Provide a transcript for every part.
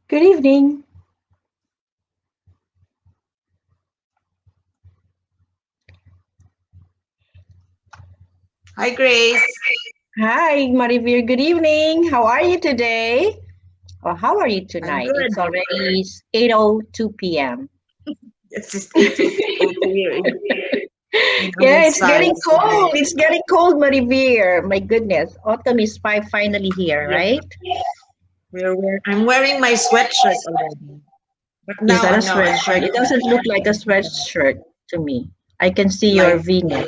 Good evening. Hi, Grace. Hi, Marivir. Good evening. How are you today? Or how are you I'm tonight? It's good. already 8:02 p.m. It's just 8:02 here in our Yeah, it's side. getting cold. It's getting cold, Marivir. My goodness. Autumn is finally here, Yeah, right? I'm wearing my sweatshirt already. But Is now, that a no, I'm sweatshirt? trying It to doesn't look change like a into sweatshirt to me. I can see your light. V-neck.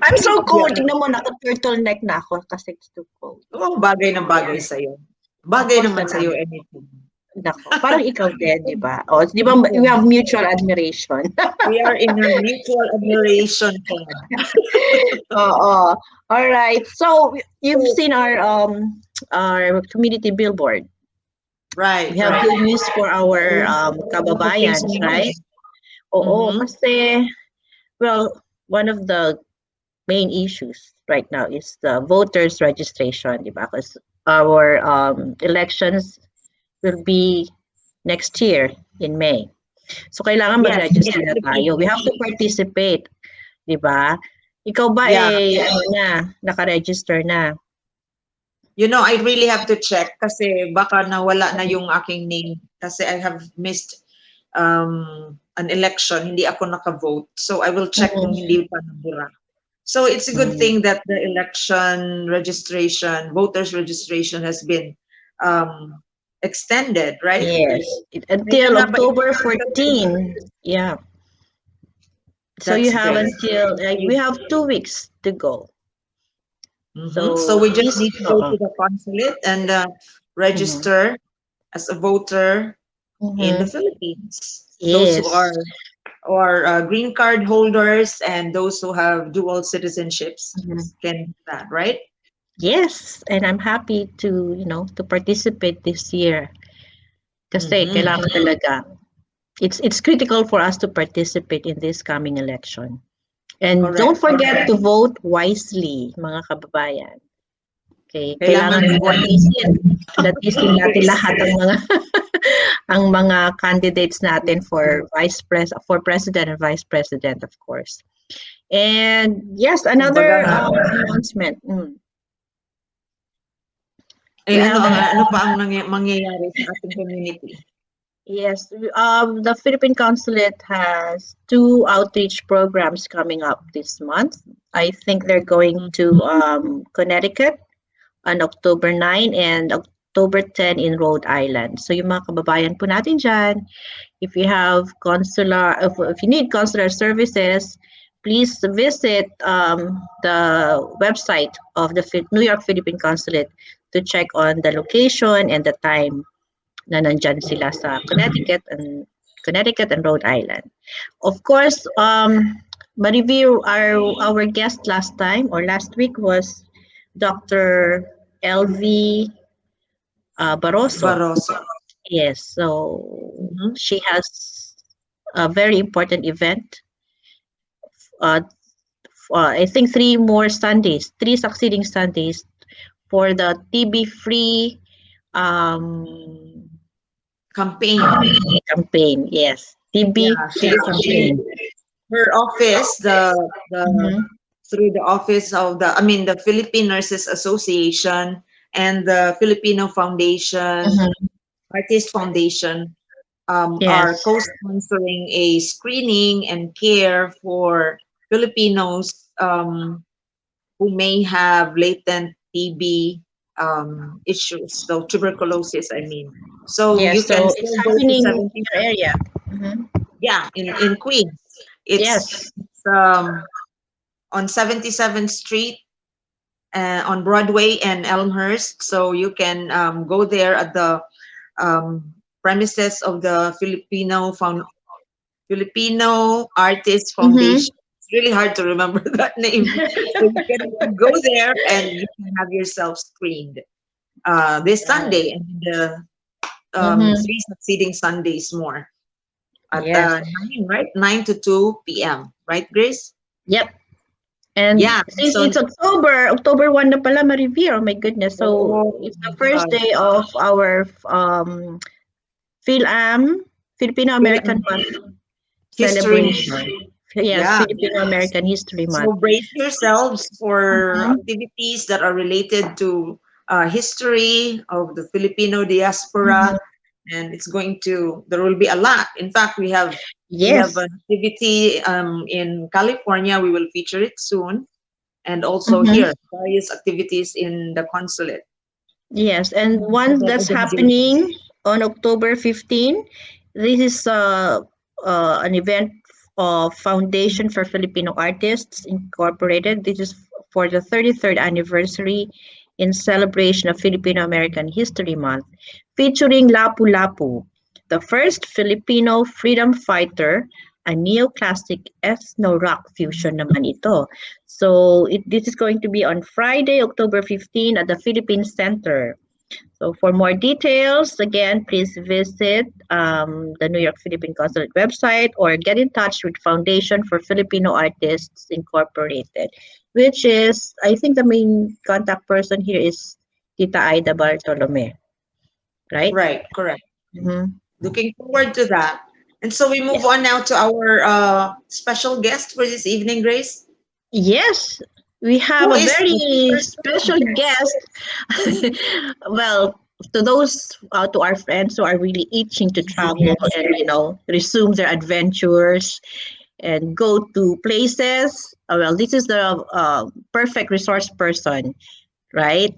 I'm so cold. Yeah. Tingnan mo, naka-turtleneck na ako kasi it's too cold. Oh, bagay na bagay sa'yo. Of Bagay course naman naman. sa'yo anything. Nako, parang ikaw din, 'di ba? O, 'di ba we No, have mutual admiration. we are in a mutual admiration club. Oo. All right. So you've So, seen our community billboard. right, We have right. good news for our A lot of things kababayans, going right? on. Oo, Mm-hmm. kasi well, one of the main issues right now is the voters registration, 'di ba? Because our elections will be next year in May. So, kailangan Yes, in the mag-register na tayo. We Philippines. have to participate, 'di ba? Ikaw ba Yeah. ano na, naka-register na? I really have to check kasi baka nawala na yung aking name kasi I have missed an election, hindi ako naka-vote. So I will check kung Mm. hindi pa nabura. So it's a good Mm. thing that the election registration, voters registration has been um, extended, right? Yes, May ka until na ba October ipapasa? 14. Yeah. So you That's have great. until we have 2 weeks to go. So So we just please, need to go to the consulate and Mhm. register as a voter in the Mhm. Philippines. Those who Yes. are or green card holders and those who have dual citizenships Mhm. can do that, right? Yes, and I'm happy to, to participate this year kasi Mm-hmm. kailangan talaga. It's critical for us to participate in this coming election. And don't Correct. forget to vote wisely, mga kababayan. Okay, Kailangan kailangan latisin. Latisin natin fix. lahat ang mga ang mga candidates natin for president and vice president, of course. And yes, Kumbaga another nga, announcement. eh We have ano pa ang mangyayari sa ating community? Yes, the Philippine Consulate has two outreach programs coming up this month. I think they're going Mhm. to Connecticut on October 9 and October 10 in Rhode Island. So yung mga kababayan po natin dyan, if you have if you need consular services, please visit the website of the New York Philippine Consulate to check on the location and the time na nandyan sila sa Connecticut and Rhode Island. Of course, ma-review our guest last time or last week was Dr. LV Barroso. Barroso. Yes, so Mhm. she has a very important event. Uh, I think three succeeding Sundays for the TB-free um, Campaign. campaign. Yes, Yeah, TB-free campaign. her office, the Mhm, through the office of the Philippine Nurses Association and the Filipino Foundation, mhm. Artist Foundation, are Yes. co-sponsoring a screening and care for Filipinos who may have latent TB issues, so tuberculosis, I mean. So you Yes. can So it's still go to happening in 70, your area. Mhm. yeah, in Queens. Yes. It's on 77th Street on Broadway and Elmhurst. So you can go there at the premises of the Filipino Artist Mhm. Foundation. It's really hard to remember that name. So you can go there and you can have yourself screened this Right. Sunday and the Mhm. three succeeding Sundays more at Yes. 9, right? 9 to 2 p.m. Right, Grace? Yep. And Yeah. since So, it's October 1 na pala, Marivir, oh my goodness. So oh it's the my first God. day of our PhilAm, Philippine Filipino-American Month history month. celebration. Yes, Yeah. Filipino-American History Month. So brace yourselves for Mhm, activities that are related to history of the Filipino diaspora, mhm. and it's going to. There will be a lot. In fact, we have Yes. an activity in California. We will feature it soon, and also here Mhm. various activities in the consulate Yes, and and one then that's organizations. happening on October 15. This is an event of Foundation for Filipino Artists Incorporated. This is for the 33rd anniversary in celebration of Filipino American History Month, featuring Lapu Lapu, the first Filipino freedom fighter, a neoclassic ethno-rock fusion naman ito. So this is going to be on Friday, October 15 at the Philippine Center. So for more details, again, please visit the New York Philippine Consulate website or get in touch with Foundation for Filipino Artists Incorporated, which is, I think the main contact person here is Tita Aida Bartolome, right? Right, correct. Mhm. Looking forward to that. And so we move Yes. on now to our special guest for this evening, Grace. Yes, we have Who a is the very super special special guest? guest. Well, to those, to our friends who are really itching to travel and resume their adventures and go to places. Well, this is the perfect resource person, right?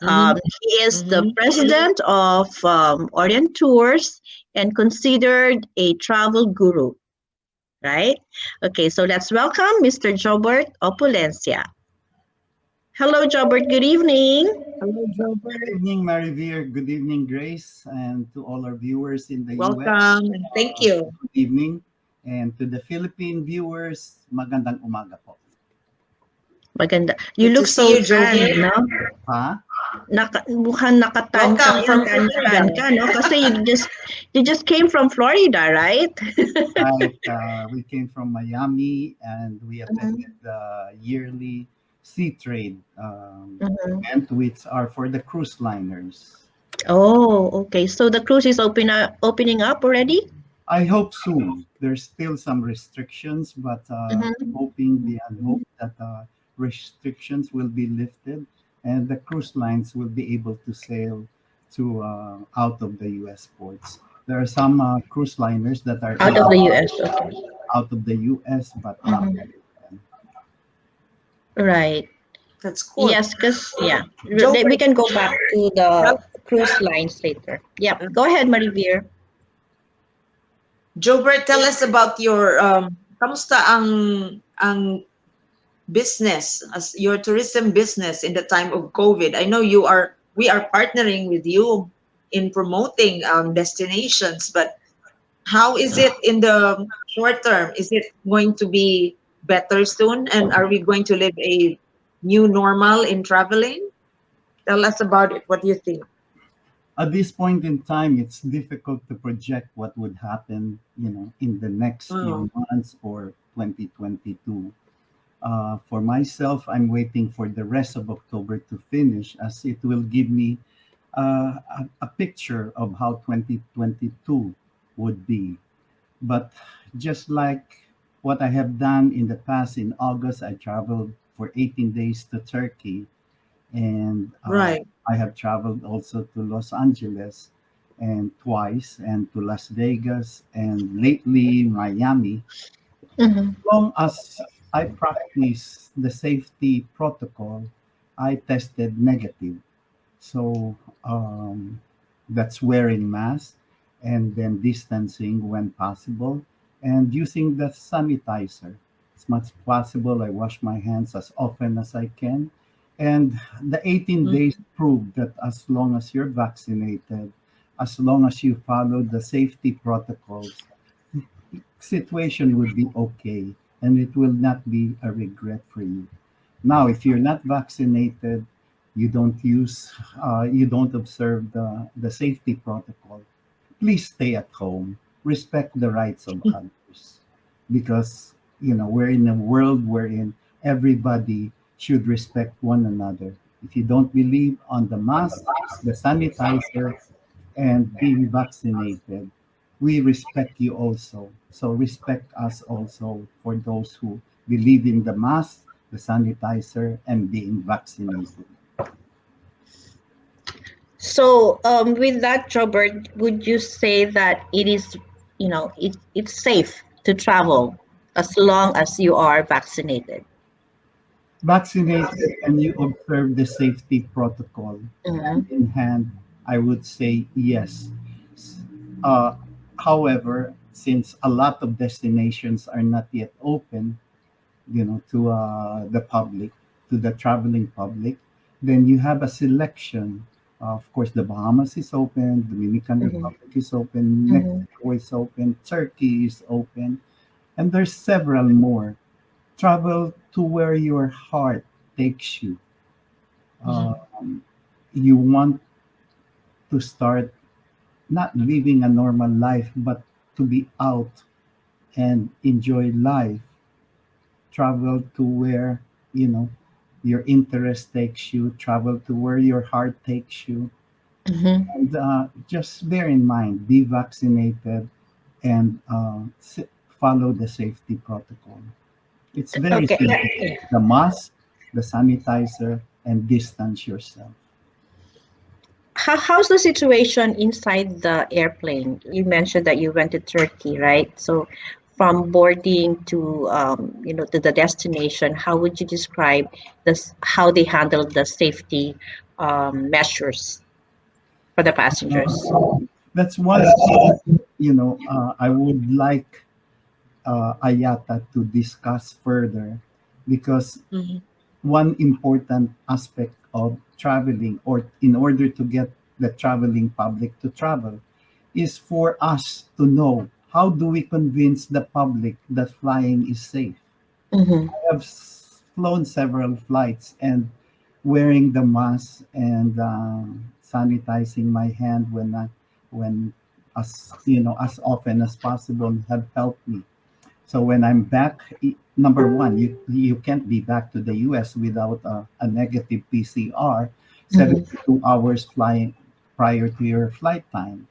Mm-hmm. He is the Mm-hmm. president of Orient Tours and considered a travel guru, right? Okay, so let's welcome Mr. Joebert Opulencia. Hello, Joebert. Good evening. Hello, Good Joebert. evening, Marivir. Good evening, Grace, and to all our viewers in the US. Welcome and thank you. Good evening, and to the Philippine viewers, magandang umaga po. Maganda. You Good to look see so you, tan, Joebert. no? Pa? Mukhang nakatan ka Welcome ngayon, from tan Florida. ka, no? Kasi you just came from Florida, right? Right, we came from Miami, and we attended Mhm, the yearly sea trade mhm. event, which are for the cruise liners. Oh, okay. So the cruise is opening up already? I hope soon. There's still some restrictions, but Mhm. hoping beyond hope that restrictions will be lifted and the cruise lines will be able to sail to out of the U.S. ports. There are some cruise liners that are Out of the able US, okay. out of the U.S., but not Mhm. all of them. Right. That's cool. Yes, because yeah, we Joebert, can go back to tell, the cruise lines later. Yep. uh, Go ahead, Marivir. Joebert, tell us about your kamusta ang business as your tourism business in the time of COVID. I know we are partnering with you in promoting destinations, but how is it in the short term? Is it going to be better soon? And are we going to live a new normal in traveling? Tell us about it. What do you think? At this point in time, it's difficult to project what would happen, in the next Oh, few months or 2022. For myself, I'm waiting for the rest of October to finish, as it will give me a picture of how 2022 would be. But just like what I have done in the past, in August, I traveled for 18 days to Turkey, and right. I have traveled also to Los Angeles and twice, and to Las Vegas, and lately Miami. Mhm. Long as I practice the safety protocol, I tested negative. So that's wearing mask and then distancing when possible and using the sanitizer. As much possible, I wash my hands as often as I can. And the 18 Mm, days prove that as long as you're vaccinated, as long as you follow the safety protocols, situation would be okay and it will not be a regret for you. Now, if you're not vaccinated, you don't observe the safety protocol, please stay at home, respect the rights of others. Because, we're in a world wherein everybody should respect one another. If you don't believe on the mask, the sanitizer, and being vaccinated, we respect you also. So respect us also for those who believe in the mask, the sanitizer, and being vaccinated. So, with that, Joebert, would you say that it is, it's safe to travel as long as you are vaccinated? Vaccinated and you observe the safety protocol hand Mm-hmm. in hand, I would say yes. Uh, However, since a lot of destinations are not yet open, to the public, to the traveling public, then you have a selection. Of course, the Bahamas is open, Dominican Mm-hmm. Republic is open, Mm-hmm. Mexico is open, Turkey is open, and there's several more. Travel to where your heart takes you. Mhm. Um, you want to start not living a normal life, but to be out and enjoy life. Travel to where you know your interest takes you. Travel to where your heart takes you. Mm-hmm. And just bear in mind, be vaccinated and follow the safety protocol. It's very Okay. simple. The mask, the sanitizer, and distance yourself. How's the situation inside the airplane? You mentioned that you went to Turkey, right? So, from boarding to to the destination, how would you describe this? How they handled the safety measures for the passengers? That's one thing, I would like Ayata to discuss further, because Mhm. one important aspect of traveling, or in order to get the traveling public to travel, is for us to know how do we convince the public that flying is safe. Mm-hmm. I have flown several flights, and wearing the mask and sanitizing my hand when as often as possible have helped me. So when I'm back, number one, you can't be back to the U.S. without a negative PCR, Mm-hmm. 72 hours flying prior to your flight time.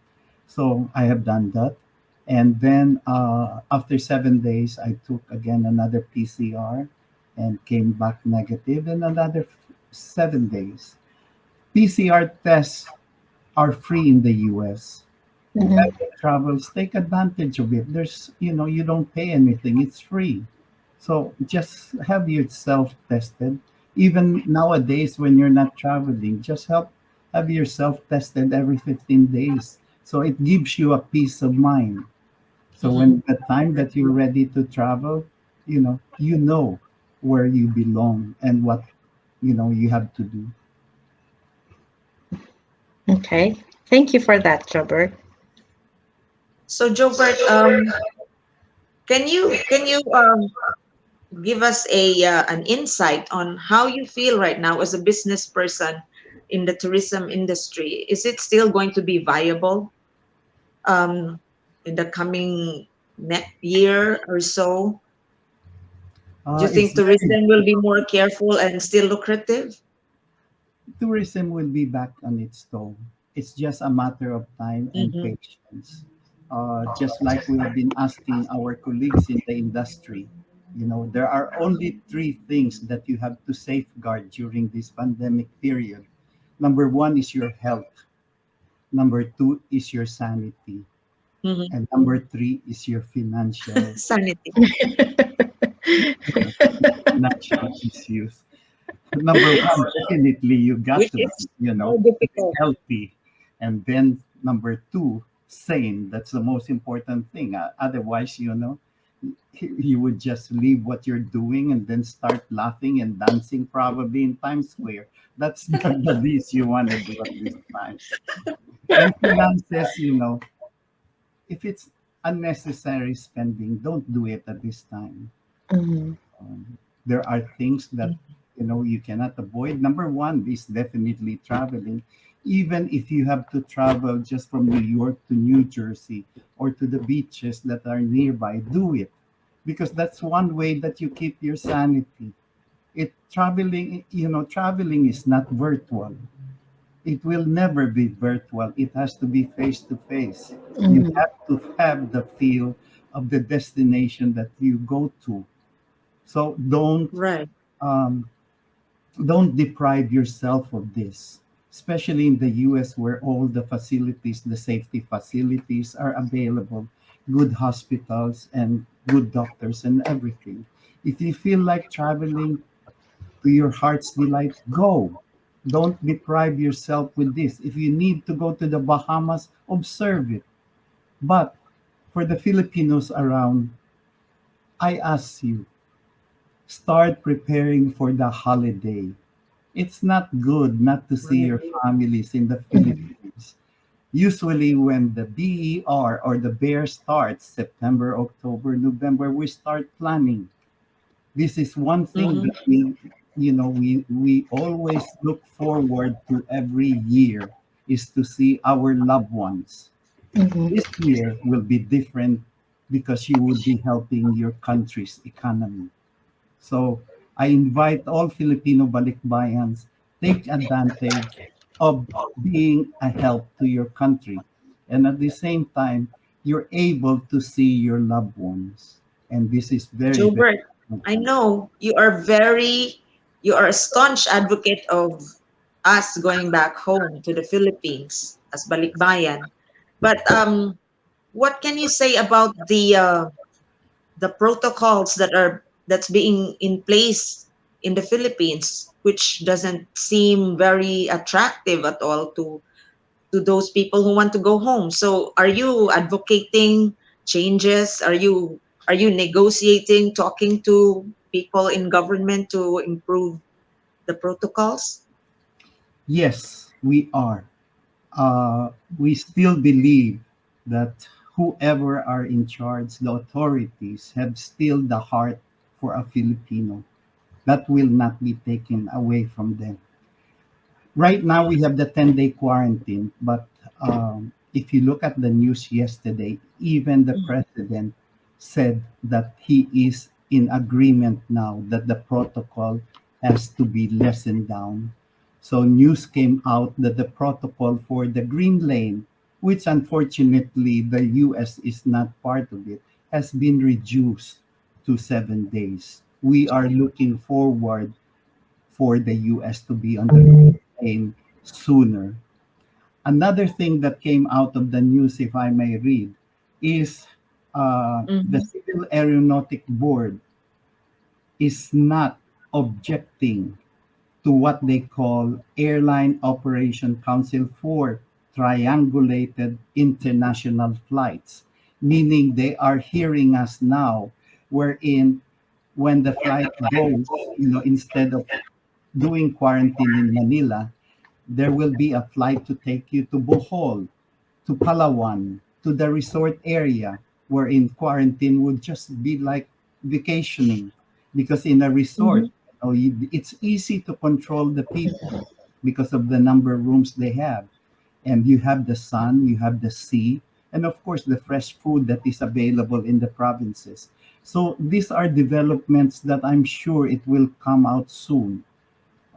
So I have done that. And then after 7 days, I took again another PCR and came back negative, and another 7 days. PCR tests are free in the US. Mm-hmm. Whoever travels, take advantage of it. You don't pay anything, it's free. So just have yourself tested. Even nowadays, when you're not traveling, just have yourself tested every 15 days. So it gives you a peace of mind. So Mhm. when the time that you're ready to travel, you know where you belong and what you have to do. Okay. Thank you for that, Jobber. So, Joebert, can you give us a an insight on how you feel right now as a business person in the tourism industry? Is it still going to be viable um, in the coming year or so? Do you It's think tourism will be more careful and still lucrative? Tourism will be back on its toe. It's just a matter of time and Mm-hmm. patience. Just like we have been asking our colleagues in the industry, there are only three things that you have to safeguard during this pandemic period. Number one is your health. Number two is your sanity. Mm-hmm. And number three is your financial, Sanity, financial issues. Number one, definitely you got which to is more be difficult. healthy. And then number two, sane. That's the most important thing. Otherwise, you would just leave what you're doing and then start laughing and dancing probably in Times Square. That's the least you want to do at this time. And finances, if it's unnecessary spending, don't do it at this time. Mhm. There are things that you cannot avoid. Number one is definitely traveling. Even if you have to travel just from New York to New Jersey or to the beaches that are nearby, do it, because that's one way that you keep your sanity. Traveling is not virtual. It will never be virtual. It has to be face to face. You Mhm. have to have the feel of the destination that you go to. So Right. um, don't deprive yourself of this, especially in the US where all the facilities, the safety facilities are available, good hospitals and good doctors and everything. If you feel like traveling to your heart's delight, go. Don't deprive yourself with this. If you need to go to the Bahamas, observe it. But for the Filipinos around, I ask you, start preparing for the holiday. It's not good not to see Right. your families in the Mhm. Philippines. Usually, when the BER or the bear starts, September, October, November, we start planning. This is one thing Mm-hmm. that we always look forward to every year is to see our loved ones. Mhm. This year will be different because you would be helping your country's economy. So I invite all Filipino balikbayans, take advantage of being a help to your country. And at the same time, you're able to see your loved ones. And this is very, very Joebert, I important. know you are a staunch advocate of us going back home to the Philippines as Balikbayan. But what can you say about the protocols that's being in place in the Philippines, which doesn't seem very attractive at all to those people who want to go home. So are you advocating changes? Are you negotiating, talking to people in government to improve the protocols? Yes, we are. We still believe that whoever are in charge, the authorities, have still the heart for a Filipino. That will not be taken away from them. Right now, we have the 10-day quarantine, but if you look at the news yesterday, even the president said that he is in agreement now that the protocol has to be lessened down. So, news came out that the protocol for the green lane, which unfortunately the US is not part of it, has been reduced to 7 days. We are looking forward for the US to be on the lane sooner. Another thing that came out of the news, if I may read, is the Mm-hmm. Civil Aeronautic Board is not objecting to what they call Airline Operation Council for triangulated international flights, meaning they are hearing us now, wherein when the flight goes, instead of doing quarantine in Manila, there will be a flight to take you to Bohol, to Palawan, to the resort area, wherein quarantine would just be like vacationing. Because in a resort, Mm-hmm. it's easy to control the people because of the number of rooms they have. And you have the sun, you have the sea, and of course the fresh food that is available in the provinces. So these are developments that I'm sure it will come out soon.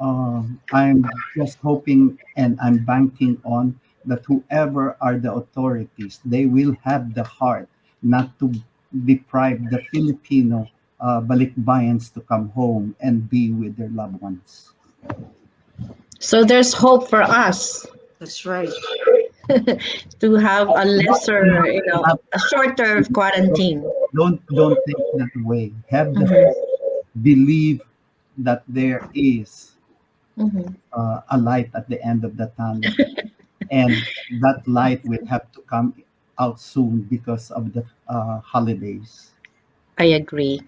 I'm just hoping and I'm banking on that whoever are the authorities, they will have the heart not to deprive the Filipino balikbayans to come home and be with their loved ones. So there's hope for us That's right. to have a Not, lesser, not to have, a shorter quarantine. don't take that away. Have the Mhm. hope. Believe that there is Mhm. a light at the end of the tunnel, and that light will have to come out soon because of the holidays. I agree.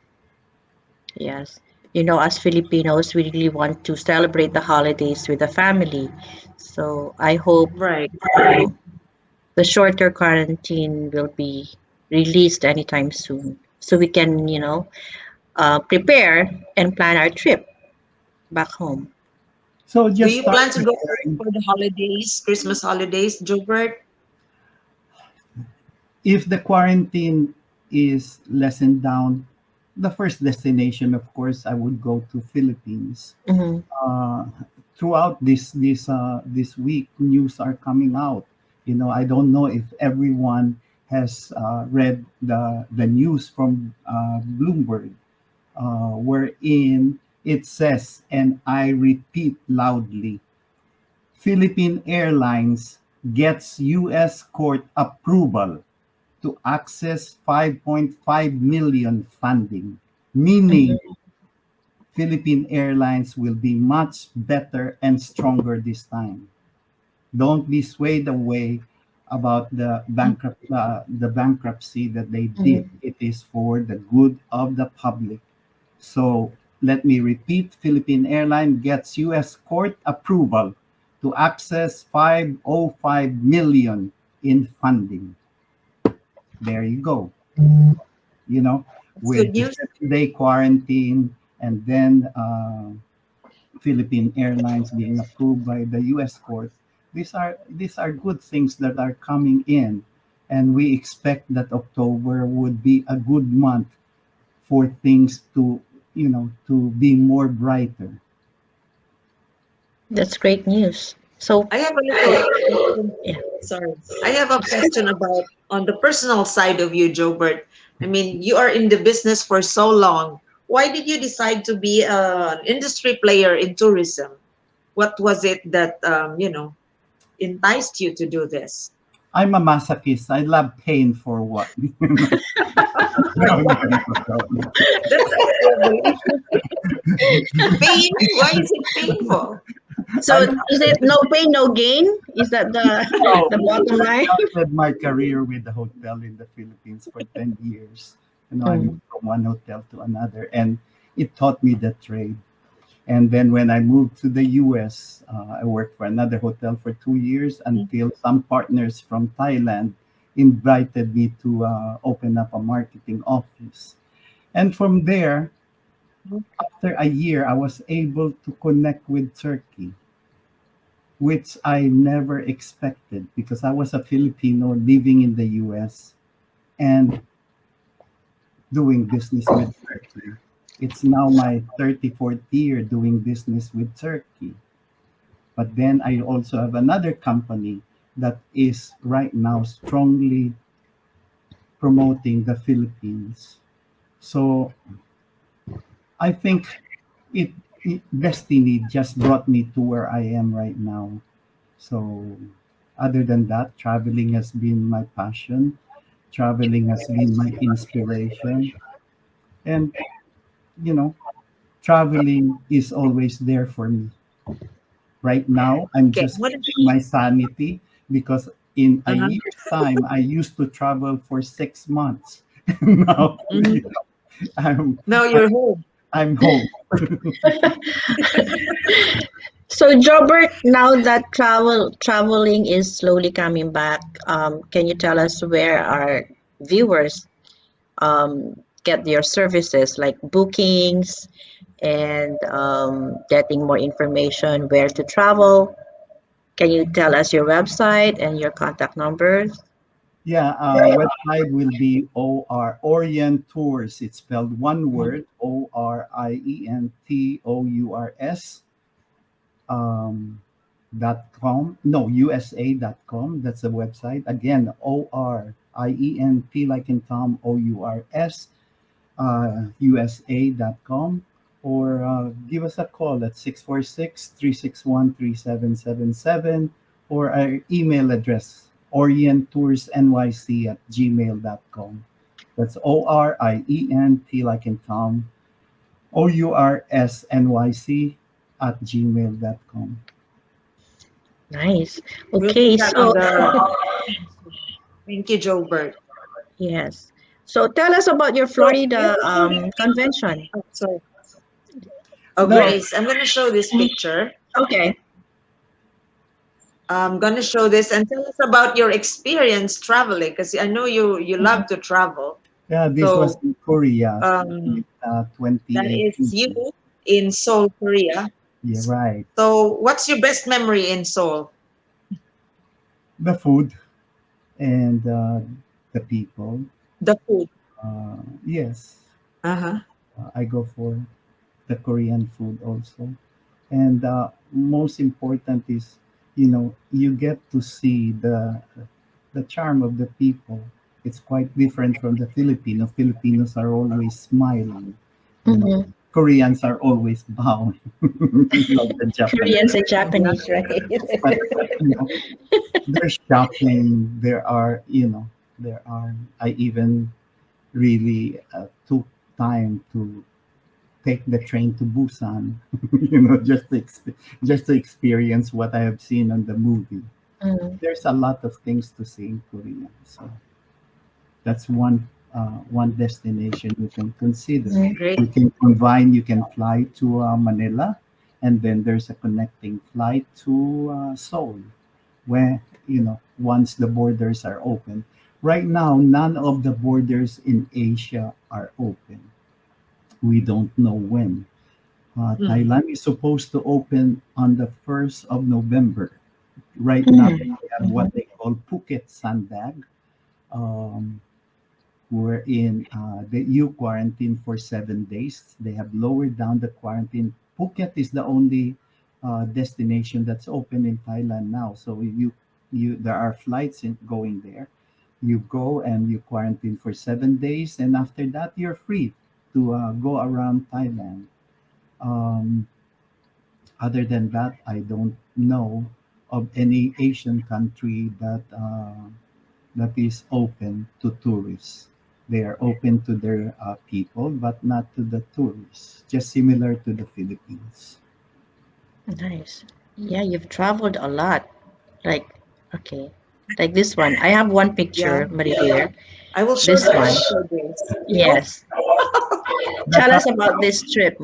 Yes. As Filipinos, we really want to celebrate the holidays with the family. So I hope, Right. you know, the shorter quarantine will be released anytime soon. So we can, prepare and plan our trip back home. So Do just you start plan to go home preparing. for the holidays, Christmas holidays, Joebert? If the quarantine is lessened down, the first destination, of course, I would go to Philippines. Mm-hmm. uh, Throughout this week, news are coming out. I don't know if everyone has read the news from Bloomberg, wherein it says, and I repeat loudly, Philippine Airlines gets U.S. court approval to access 5.5 million funding, meaning Mm-hmm. Philippine Airlines will be much better and stronger this time. Don't be swayed away about the bankruptcy that they did. Mm-hmm. It is for the good of the public. So let me repeat: Philippine Airlines gets U.S. court approval to access 505 million in funding. There you go. You know, It's with good the news. 7-day quarantine, and then Philippine Airlines being approved by the U.S. court. These are good things that are coming in, and we expect that October would be a good month for things to be more brighter. That's great news. So, I have a little question. yeah. Sorry. I have a question about on the personal side of you, Joebert. I mean, you are in the business for so long. Why did you decide to be an industry player in tourism? What was it that enticed you to do this? I'm a masochist. I love pain for what? No, no, no. That's a revelation. Pain? Why is it painful? So I'm is it no pain, no gain? Is that the No, the bottom I line? started my career with the hotel in the Philippines for 10 years. I moved Mm. from one hotel to another, and it taught me the trade. And then when I moved to the US, I worked for another hotel for 2 years until some partners from Thailand invited me to open up a marketing office. And from there, after a year, I was able to connect with Turkey, which I never expected because I was a Filipino living in the US and doing business with Turkey. It's now my 34th year doing business with Turkey. But then I also have another company that is right now strongly promoting the Philippines. So I think it, destiny just brought me to where I am right now. So other than that, traveling has been my passion. Traveling has been my inspiration. And, you know, traveling is always there for me. Right now, I'm Okay. just keeping my sanity because in a Uh-huh. year's time, I used to travel for 6 months. Now, Mhm. I'm, Now you're home. I'm home. So Jobert, now that traveling is slowly coming back, can you tell us where our viewers get your services like bookings and getting more information where to travel? Can you tell us your website and your contact numbers? Yeah, website will be Orient Tours. It's spelled one word, ORIENTOURS, .com. No, USA.com. That's the website. Again, ORIENT like in Tom, OURS, USA.com. Or give us a call at 646-361-3777, or our email address, orientoursnyc@gmail.com. That's ORIENT like in Tom, OURSNYC@gmail.com. Nice. We'll put Okay, that on so the. Thank you, Joebert. yes. So tell us about your So you Florida usually. convention. Oh, sorry. Oh, No, Yes. Grace, I'm gonna show this picture. Okay. I'm gonna show this and tell us about your experience traveling, because I know you love to travel. yeah, this was So in Korea um, that is 2018. you in Seoul, Korea. Yeah, right. So what's your best memory in Seoul? The food and the people. The food. Yes. Uh-huh. I go for the Korean food also. And most important is, you get to see the charm of the people. It's quite different from the Filipino. Filipinos are always smiling. You know, Mm-hmm. Koreans are always bowing, like the Japanese. Koreans and Yeah. Japanese, right? But you know, there's shopping. There are. I even really took time to take the train to Busan, just to experience what I have seen on the movie. Mm, There's a lot of things to see in Korea, so that's one destination you can consider. mm, Great. You can combine. You can fly to Manila, and then there's a connecting flight to Seoul, where once the borders are open. Right now, none of the borders in Asia are open. We don't know when. Mm. Thailand is supposed to open on the 1st of November. Right now, mm, we have mhm, what they call Phuket Sandbag, um, wherein you quarantine for 7 days. They have lowered down the quarantine. Phuket is the only destination that's open in Thailand now. So there are flights going there. You go and you quarantine for 7 days, and after that, you're free to go around Thailand. Um, Other than that, I don't know of any Asian country that is open to tourists. They are open to their people, but not to the tourists. Just similar to the Philippines. nice. Yeah, you've traveled a lot. Like, okay, like this one. I have one Yeah. picture, Maria. I will show This one. this. Oh, Yes. The Tell us Taj- about this trip.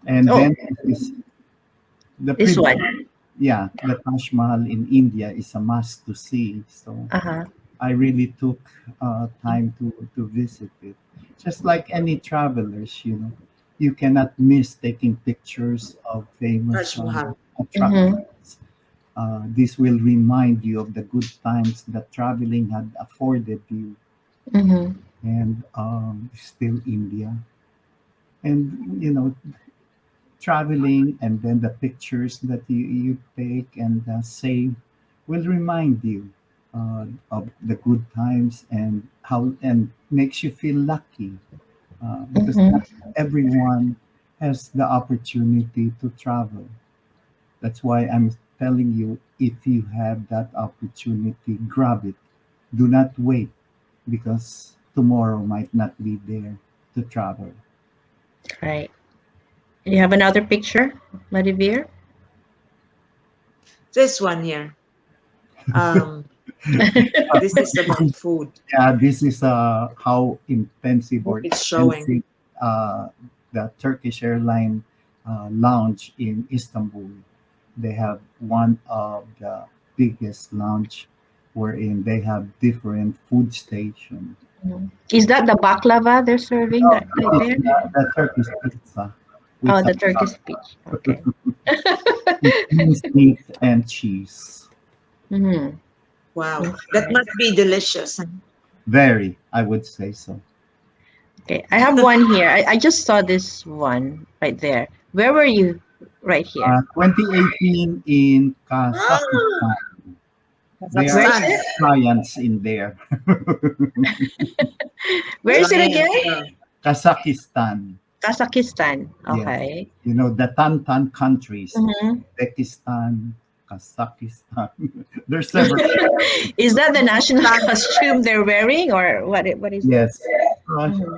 and Oh, then is the this previous, one. yeah, the Taj Mahal in India is a must to see. So Uh-huh. I really took time to visit it. Just like any travelers, you cannot miss taking pictures of famous Taj Mahal. Mm-hmm. attractions. This will remind you of the good times that traveling had afforded you, Mm-hmm. and still India. And traveling and then the pictures that you take and save will remind you of the good times and how and makes you feel lucky because Mm-hmm. not everyone has the opportunity to travel. That's why I'm telling you, if you have that opportunity, grab it. Do not wait because tomorrow might not be there to travel. Right. You have another picture, Marivir? This one here. Um, this is about food. Yeah, this is how intensive Hope or it's showing. expensive uh, the Turkish airline lounge in Istanbul. They have one of the biggest lounge wherein they have different food stations. Mhm. Is that the baklava they're serving No, that right this is there? the Turkish pizza with Oh, some the Turkish speech. Okay. minced meat and cheese. Mm-hmm. Wow. That Okay. must be delicious. Very, I would say so. Okay. I have one here. I just saw this one right there. Where were you? Right here. 2018 in Ah, Kazakhstan. There Where are is Kazakhstan. it? giants in there. Where is it Giant. again? Kazakhstan, Kazakhstan. yes. Okay. The Tantan countries, Mm-hmm. Uzbekistan, Kazakhstan. There's several. Is that the national Kazakhstan. costume they're wearing, or what? What is it? Yes. Mm-hmm.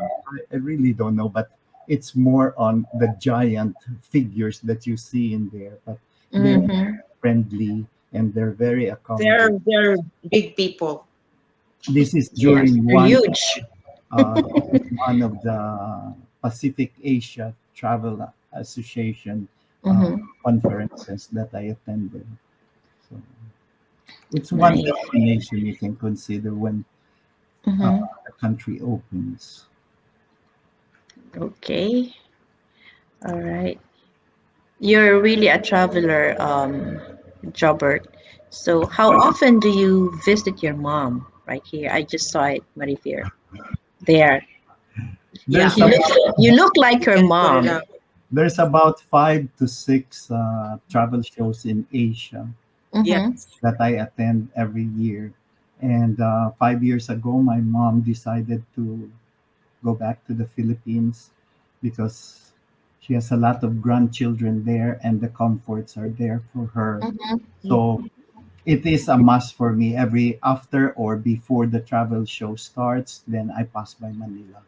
I really don't know, but it's more on the giant figures that you see in there. But they're Mm-hmm. friendly and they're very They're accommodating. they're big people. This is Yes, during they're huge. one of the Pacific Asia Travel Association uh, Mm-hmm. conferences that I attended. So it's one Nice. destination you can consider when uh, Mm-hmm. the country opens. Okay. All right. You're really a traveler, Joebert. So how often do you visit your mom? Right here. I just saw it, Marifir. There. Yeah, There's about You look like you your can put it mom. up. there's about 5 to 6 travel shows in Asia Mm-hmm. Yes. that I attend every year. And 5 years ago, my mom decided to go back to the Philippines because she has a lot of grandchildren there and the comforts are there for her. Mm-hmm. So it is a must for me every after or before the travel show starts, then I pass by Manila.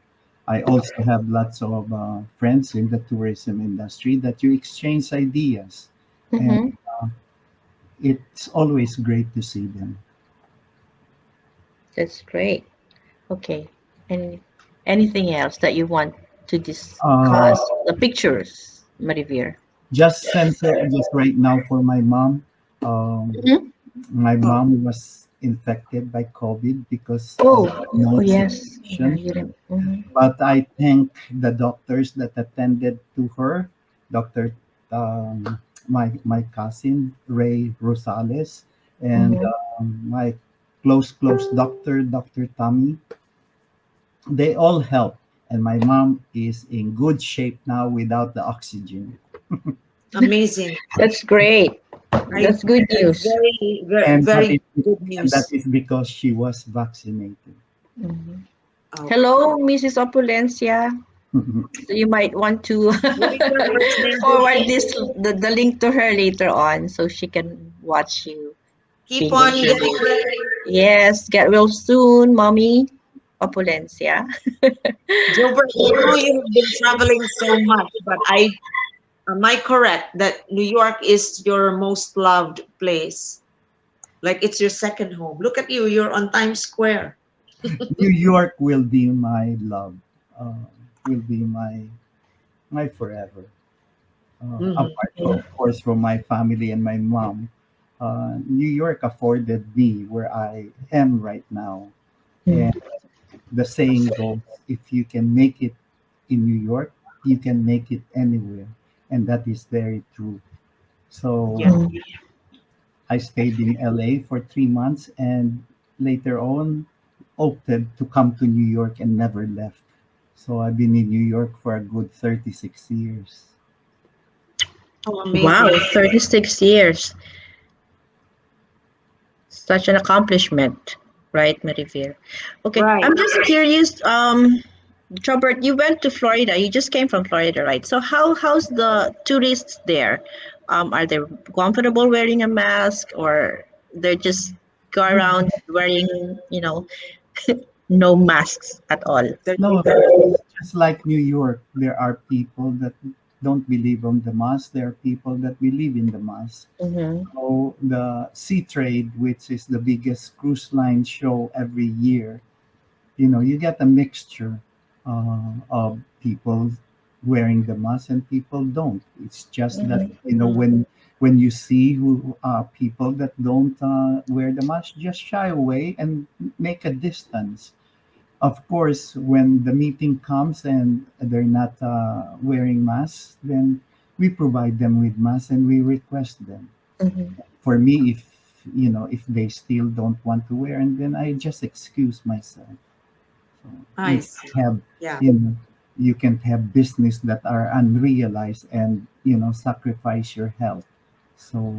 I also have lots of friends in the tourism industry that you exchange ideas, and Mm-hmm. it's always great to see them. That's great. Okay. Any anything else that you want to Uh, discuss? The pictures, Marivir. just center just right now for my mom. Um, Mm-hmm. my Oh, mom was infected by COVID because of Oh, the oh known yes. Yeah, situation. mm-hmm. But I thank the doctors that attended to her, Doctor, my cousin Ray Rosales, and Mm-hmm. my close doctor, Doctor Tommy. They all helped, and my mom is in good shape now without the oxygen. amazing. That's great. I That's good That's news. very, very, And that very is good and that news. is because she was vaccinated. Mhm. Oh, Hello, Mrs. Opulencia. So you might want to what is your first name, forward baby? the link to her later on so she can watch you Keep being on getting interviewed. well. Yes, get well soon, mommy. Opulencia. Joebert, I know you have been traveling so much, but am I correct that New York is your most loved place? Like it's your second home. Look at you, you're on Times Square. New York will be my love. Uh, will be my forever. Hmm. Apart from, of course, from my family and my mom, New York afforded me where I am right now. And Mm. the saying goes, if you can make it in New York, you can make it anywhere. And that is very true. So Yeah. Mm. I stayed in LA for 3 months and later on opted to come to New York and never left. So I've been in New York for a good 36 years. Oh, Wow, amazing. 36 years. Such an accomplishment, right, Marivir? Okay, Right. I'm just curious. Joebert, you went to Florida. You just came from Florida, right? So how's the tourists there? Are they comfortable wearing a mask, or they just go around wearing, no masks at all? They're No, just- it's just like New York. There are people that don't believe on the mask. There are people that believe in the mask. Mm-hmm. So the sea trade, which is the biggest cruise line show every year, you get a mixture of people wearing the mask and people don't. It's just that Mm-hmm. Mhm. when you see who people that don't wear the mask, just shy away and make a distance. Of course, when the meeting comes and they're not wearing masks, then we provide them with masks and we request them. Mm-hmm. For me, if they still don't want to wear, and then I just excuse myself. So I you see. have, Yeah. you know, you can have business that are unrealized and sacrifice your health. So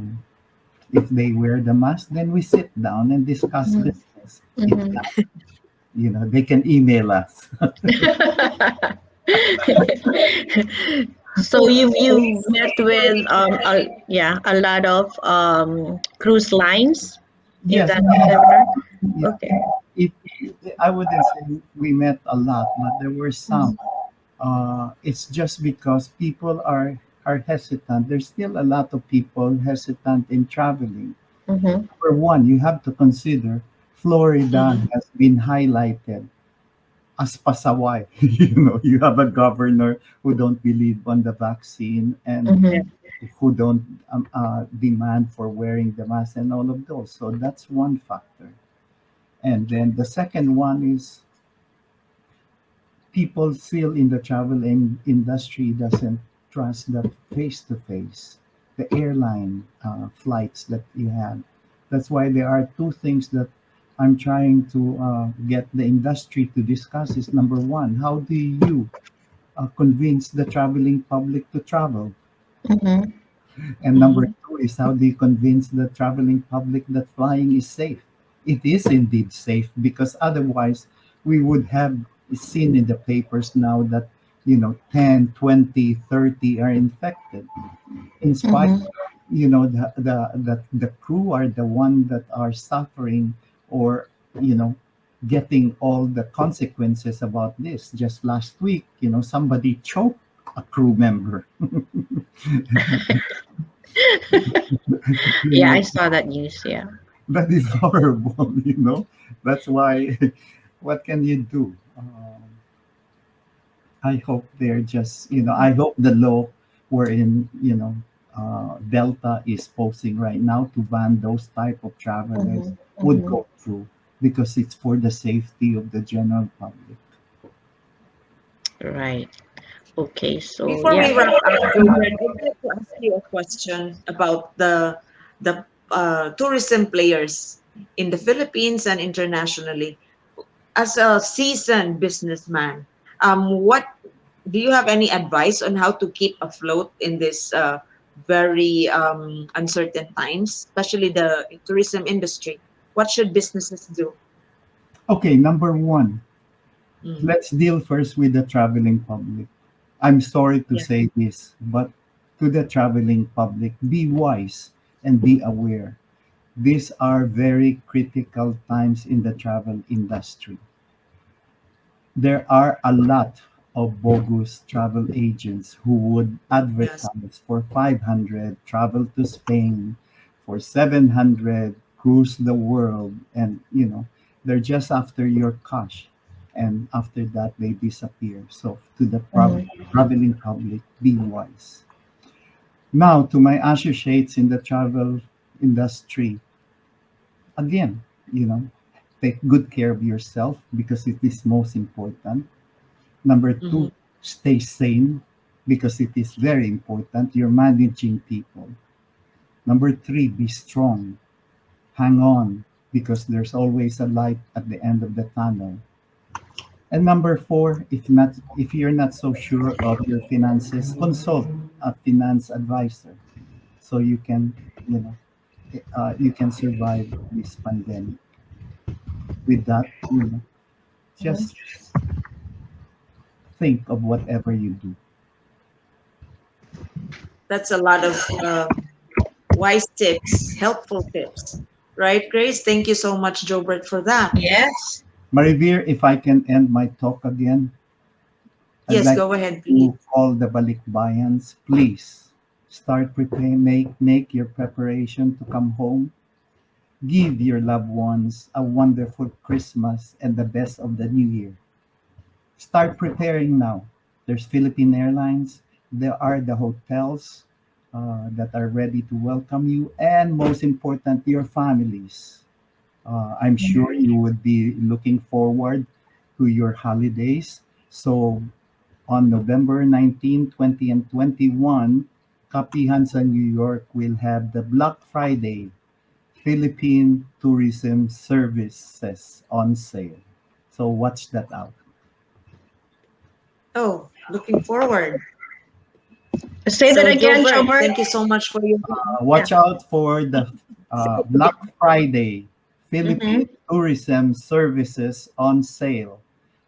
if they wear the mask, then we sit down and discuss business. If Mm-hmm. not, they can email us. So you've met with a lot of cruise lines in Yes, that area. yeah. Okay. It, I wouldn't say we met a lot, but there were some. Mm-hmm. It's just because people are hesitant. There's still a lot of people hesitant in traveling. Mm-hmm. For one, you have to consider Florida Mhm. has been highlighted as pasaway. You have a governor who don't believe on the vaccine and Yeah. Mm-hmm. who don't demand for wearing the mask and all of those. So that's one factor. And then the second one is people still in the travel industry doesn't trust the face to face, the airline flights that you have. That's why there are two things that I'm trying to get the industry to discuss is number one, how do you convince the traveling public to travel? Mm-hmm. And number Mm-hmm. two is how do you convince the traveling public that flying is safe? It is indeed safe because otherwise we would have seen in the papers now that 10, 20, 30 are infected. In spite, Mm-hmm. the crew are the one that are suffering or you know getting all the consequences about this. Just last week, somebody choked a crew member. you Yeah, I know saw that news. Yeah. that is horrible. That's why what can you do? I hope they're just, I hope the law wherein, Delta is posing right now to ban those type of travelers Mm-hmm. would Mm-hmm. go through because it's for the safety of the general public. Right. Okay. So Before yeah. we wrap up, Joebert, I'd like to ask you a question about the tourism players in the Philippines and internationally. As a seasoned businessman, what do you have any advice on how to keep afloat in this very uncertain times, especially the tourism industry? What should businesses do? Okay, number one, Mm, let's deal first with the traveling public. I'm sorry to yeah. say this, but to the traveling public, be wise and be aware. These are very critical times in the travel industry. There are a lot of bogus travel agents who would Yes. advertise for 500 travel to Spain, for 700 cruise the world, and they're just after your cash, and after that they disappear. So to the Mm-hmm. traveling public, be wise. Now to my associates in the travel industry, again, you know, take good care of yourself because it is most important. Number Mm-hmm. two, stay sane because it is very important. You're managing people. Number three, be strong. Hang on because there's always a light at the end of the tunnel. And number four, if you're not so sure of your finances, consult a finance advisor so you know you can survive this pandemic. With that, just think of whatever you do. That's a lot of wise tips, helpful tips. Right, Grace? Thank you so much, Joebert, for that. Yes. Marivir, if I can end my talk again, I'd Yes, like go ahead, please. to call the Balikbayans. Please start preparing, make your preparation to come home. Give your loved ones a wonderful Christmas and the best of the new year. Start preparing now. There's Philippine Airlines. There are the hotels that are ready to welcome you, and most important, your families. I'm sure you would be looking forward to your holidays. So on November 19, 20, and 21, Kapihan sa New York will have the Black Friday Philippine Tourism Services on sale. So watch that out. Oh, looking forward. Say that So, again, Joebert, Jobert. thank you so much for your. Yeah. Watch out for the Black Friday Philippine Mm-hmm. Tourism Services on sale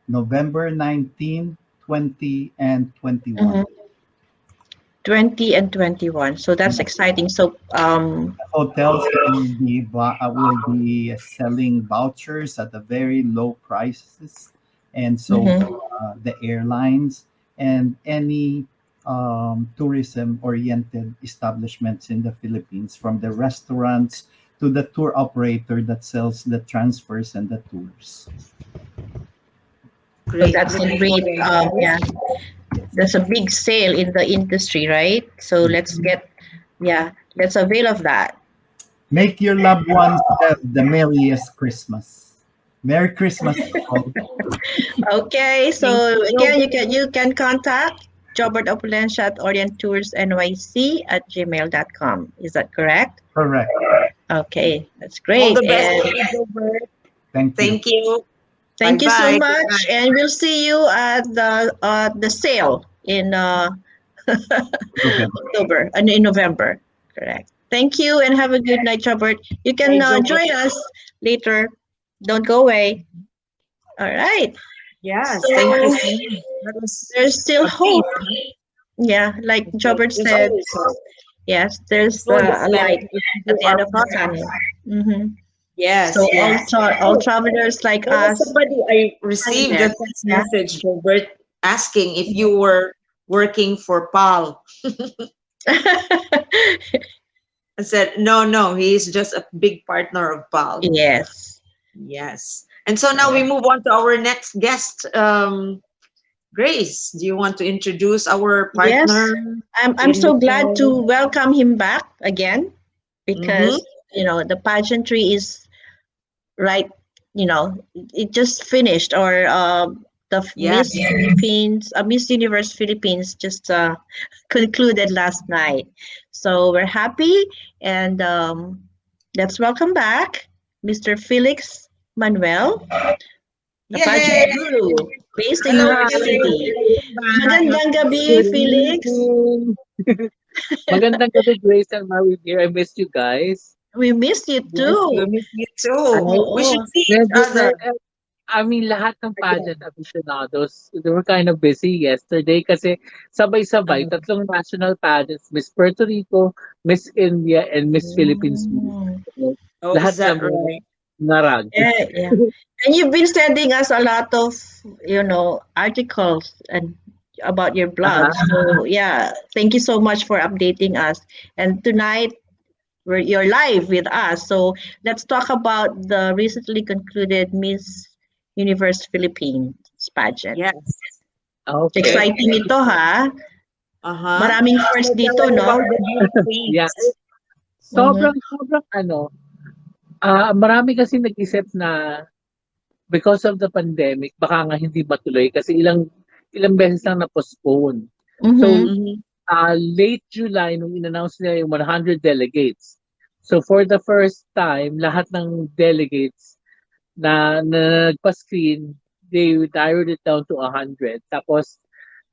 November 19, 20, and 21. Mm-hmm. 20 and 21. So that's exciting. So Hotels will be selling vouchers at a very low prices, and so mhm. the airlines and any tourism oriented establishments in the Philippines, from the restaurants to the tour operator that sells the transfers and the tours. So Great. that's a Looking great forward. yeah. There's a big sale in the industry, right? So let's avail of that. Make your loved ones have the merriest Christmas. Merry Christmas to all. Okay, Thank so you, again, Joebert. you can contact Joebert Opulencia at orienttoursnyc@gmail.com. Is that correct? Correct. Okay, that's All great. the best to And you, Joebert. Thank you. Thank you. Bye Thank you so bye. much, and we'll see you at the sale in November. October and in November. Correct. Thank you, and have a good night, Joebert. You can Bye, Joe. join us later. Don't go away. All right. Yes, thank you So so much. That was there's still a peace, hope. huh? Yeah, like Joebert There's said, always hope. yes, As there's long as a light if at you the end are of the tunnel. positive. Hmm. So Yes, yes. all Oh, travelers like there was us, somebody I hang in received a there. text Yeah. message, Joebert, asking if you were working for Paul. I said, no, no, he's just a big partner of Paul. Yes. Yes. And so now we Correct. move on to our next guest. Grace, do you want to introduce our partner Yes. I'm in the so glad show? to welcome him back again Mm-hmm. because the pageantry is right. It just finished, or the Yeah. Miss Universe Philippines just concluded last night. So we're happy, and let's welcome back Mr. Felix Manuel, the Yay! pageant guru based in Hello, New York Felix. City. Welcome back. Magandang gabi, Good Felix. evening. Magandang gabi, Grace and Marie here. I missed you guys. We miss you Yes, we too. miss you too. I We should Oo. see each medyo, other I mean, lahat ng pageant again. aficionados, they were kind of busy yesterday kasi sabay-sabay, Uh, tatlong national pageants, Miss Puerto Rico, Miss India, and Miss Philippines. Mm. So, oh, is lahat that kami right? narag. Yeah, yeah. And you've been sending us a lot of, articles and about your blog. Aha. So yeah, thank you so much for updating us. And tonight you're live with us. So let's talk about the recently concluded Miss Universe Philippines pageant. Yes. Okay. Exciting ito, ha? Uh-huh. Maraming So first tell dito, us no? about the beauty Yeah. queens. Mhm. Sobrang marami kasi nag-isip na because of the pandemic, baka nga hindi matuloy kasi ilang ilang beses lang na-postpone. So, Mhm. Mm-hmm. late July nung in-announce nila yung 100 delegates. So, for the first time, lahat ng delegates na nagpa-screen, they narrowed it down to 100. Tapos,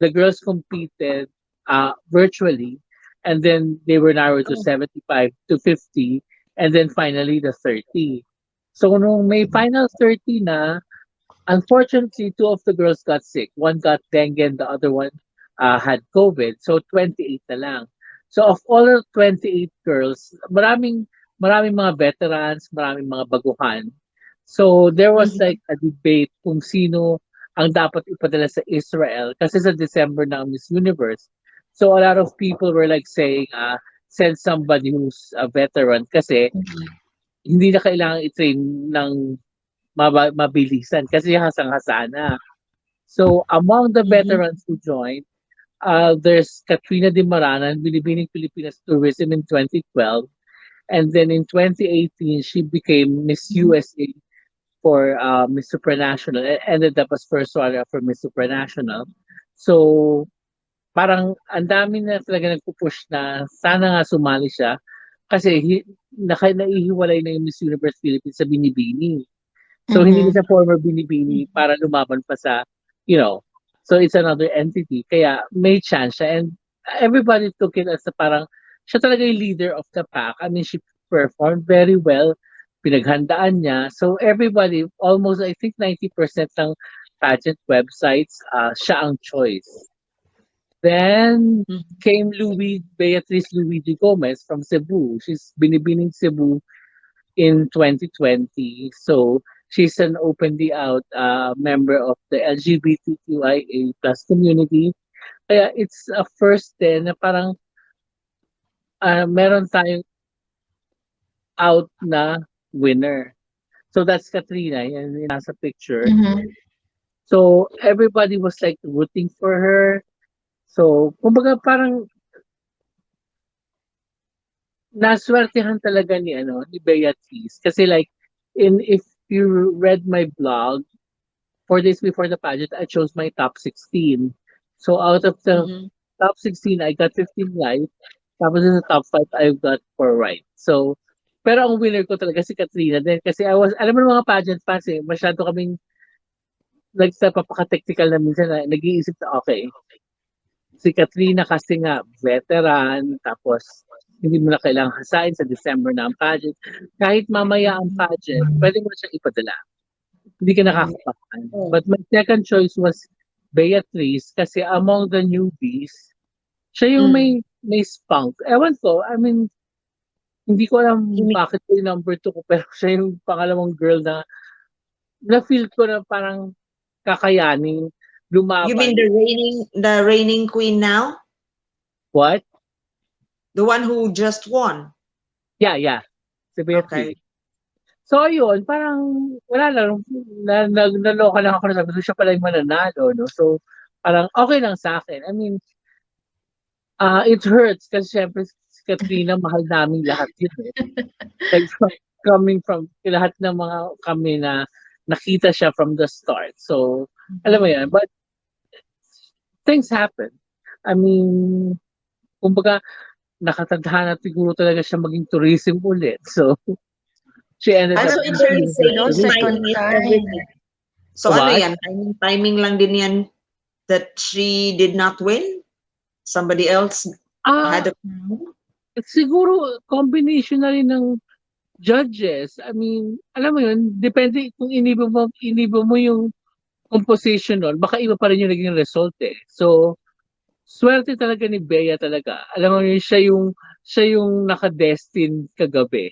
the girls competed virtually, and then they were narrowed to Oh, 75 to 50, and then finally the 30. So, nung may final 30 na, unfortunately, two of the girls got sick. One got dengue and the other one had COVID. So 28 na lang. So of all the 28 girls, maraming mga veterans, maraming mga baguhan. So there was mm-hmm. like a debate kung sino ang dapat ipadala sa Israel kasi sa December na ang Miss Universe. So a lot of people were like saying, send somebody who's a veteran kasi hindi na kailangan i-train ng mabilisan kasi hasang-hasa na. So, among the Mm-hmm. veterans who joined, there's Katrina de Maranan, Binibining Pilipinas Tourism in 2012. And then in 2018, she became Miss USA for Miss Supranational. And ended up as first runner for Miss Supranational. So, parang ang dami na talaga nagpo-push na sana nga sumali siya kasi naihiwalay na yung Miss Universe Philippines sa Binibini. So hindi na Mhm. siya former Binibini para lumaban pa sa, you know, so it's another entity. Kaya may chance siya and everybody took it as a parang siya talaga yung leader of the pack. I mean, she performed very well. Pinaghandaan niya. So everybody, almost I think 90% ng pageant websites, siya ang choice. Then Mm-hmm. came Beatrice Luigi Gomez from Cebu. She's binibining Cebu in 2020. So she's an openly out member of the LGBTQIA plus community. Kaya it's a first din na parang meron tayong out na winner. So that's Katrina, yan yung nasa picture. Mhm. So everybody was like rooting for her. So kumbaga parang naswertehan talaga ni Beatrice kasi like if you read my blog 4 days before the pageant, I chose my top 16. So out of the Mm-hmm. top 16, I got 15 right. Tapos in the top 5, I got 4 right. So Pero ang winner ko talaga si Katrina din kasi alam mo ng mga pageant fans masyado kaming nagpapaka-technical na minsan na nag-iisip na okay, si Katrina kasi nga veteran, tapos hindi mo na kailangang hasain sa December na ang pageant. Kahit mamaya ang pageant, pwede mo na siyang ipadala. Hindi ka nakakapakan. But my second choice was Beatrice kasi among the newbies, siya yung may spunk. Ewan ko, I mean, hindi ko alam bakit yung number 2 ko, pero siya yung pangalawang girl na na-feel ko na parang kakayanin lumaban. You mean the reigning queen now? What? The one who just won? Yeah. Si Beatrice. Okay. So, ayun, parang wala lang, naloka lang ako na sabi ko, siya pala yung mananalo, no? So, parang okay lang sa akin. I mean, it hurts kasi syempre si Katrina, mahal namin lahat yun. Like, coming from lahat ng mga kami na nakita siya from the start. So, alam mo yan. But, things happen. I mean, kumbaga, nakatadhana siguro talaga siya maging tourism ulit. So, she ended up it's her second time. So, ano yan? Timing lang din yan that she did not win? Somebody else had a... Siguro, combination na rin ng judges. I mean, alam mo yun, depende kung inibo mo yung composition nun, baka iba pa rin yung naging result eh. So, swerte talaga ni Bea talaga. Alam mo yun, siya yung naka-destined kagabi.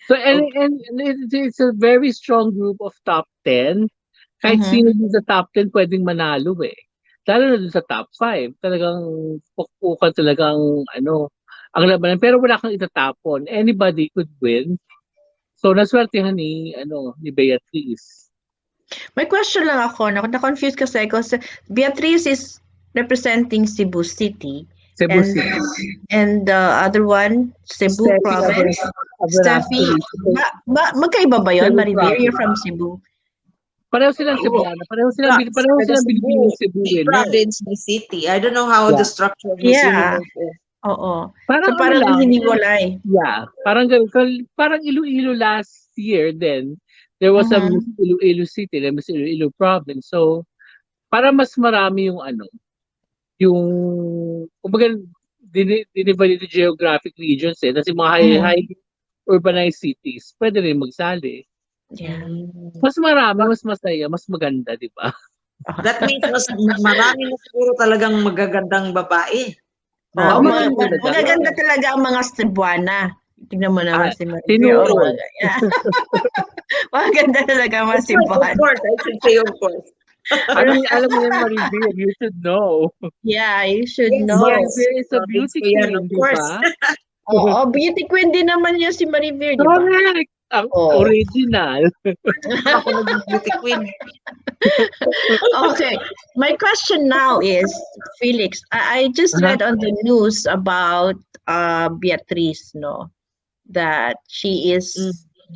So, and it's a very strong group of top 10. Kahit sino din sa top 10 pwedeng manalo eh. Lalo na dun sa top 5. Talagang pukpukan talagang ang labanan. Pero wala kang itatapon. Anybody could win. So, naswertehan ni Beatrice. May question lang ako. Na-confused kasi ako. Beatrice is representing Cebu City. Cebu City. And the other one, Cebu Province. Steffi. Magkaiba ba yun, Maribel? You're from Cebu. Pareho silang Cebuana. Pareho silang binibining Cebu winner. Province ni city. I don't know how the structure of this universe is. Oo. Parang so parang hiniwalay. Yeah. Parang Iloilo last year then. There was a Miss Iloilo City, a Miss Iloilo Province. So, para mas marami yung kumbaga dinivide the geographic regions eh. Kasi mga high urbanized cities, pwede rin magsali. Yeah. Mas marami, mas masaya, mas maganda, di ba? That means marami na siguro talagang magagandang babae. Magaganda talaga ang mga Cebuana. Tingnan mo naman si Maribel. Maganda talaga ang mga Cebuana. Of course, I should say of course. Alam mo yan, Maribel, you should know. Yeah, you should know. Maribel is a beauty queen, of course. Oo, beauty queen din naman yan si Maribel, di ba? Correct! Ang original. Ako nag-beauty queen. Okay, my question now is, Felix, I just read on the news about Beatrice, no, that she is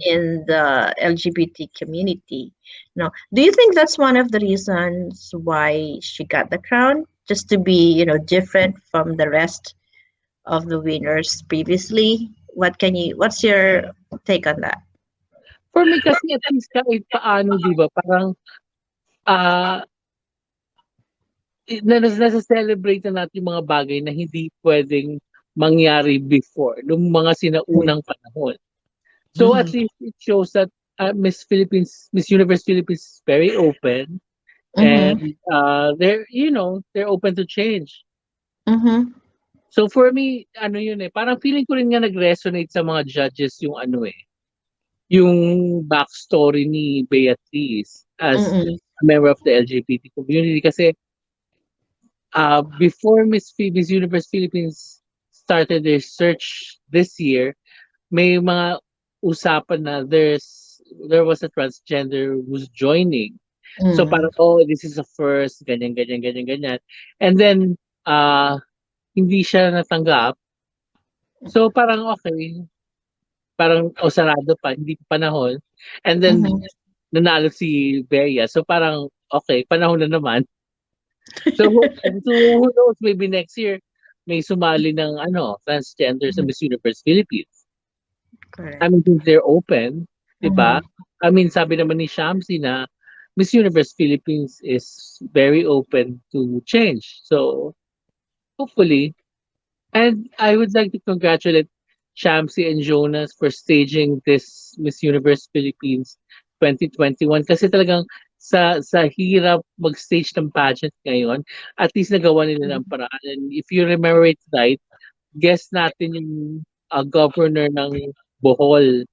in the LGBT community. No, do you think that's one of the reasons why she got the crown, just to be, different from the rest of the winners previously? What's your take on that? For me kasi at least kahit paano, di ba, parang nasa-celebrate na natin yung mga bagay na hindi pwedeng mangyari before, nung mga sinaunang panahon. So at least it shows that Miss Universe Philippines is very open and they're open to change. So for me, parang feeling ko rin nga nag-resonate sa mga judges yung backstory ni Beatrice as a member of the LGBT community kasi before Miss Universe Philippines started their search this year, may mga usapan na there was a transgender who's joining. So parang, this is the first, ganyan. And then, hindi siya natanggap. So parang okay, parang sarado pa, hindi pa panahon. And then, nanalo si Bea. So parang, okay, panahon na naman. So who knows, maybe next year, may sumali ng transgender sa Miss Universe Philippines. Correct. I mean, since they're open, di ba? Mhm. I mean, sabi naman ni Shamsi na Miss Universe Philippines is very open to change. So, hopefully. And I would like to congratulate Shamsi and Jonas for staging this Miss Universe Philippines 2021 kasi talagang sa hirap mag-stage ng pageant ngayon, at least nagawa nila ng paraan. And if you remember it right, guest natin yung governor ng Bohol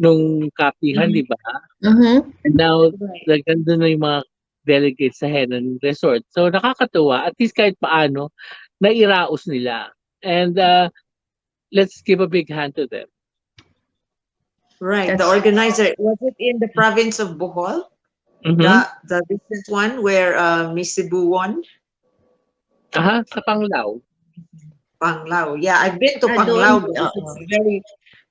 nung kapihan, Mhm. di ba? Mhm. And now, Right. nandun na yung mga delegates sa Henan Resort. So, nakakatuwa. At least kahit paano, nairaos nila. And let's give a big hand to them. Right. The That's organizer, was it in the province of Bohol? Mm-hmm. The recent one where Miss Cebu won? Aha, sa Panglao. Panglao. Yeah, I've been to doon, Panglao because oo. it's a very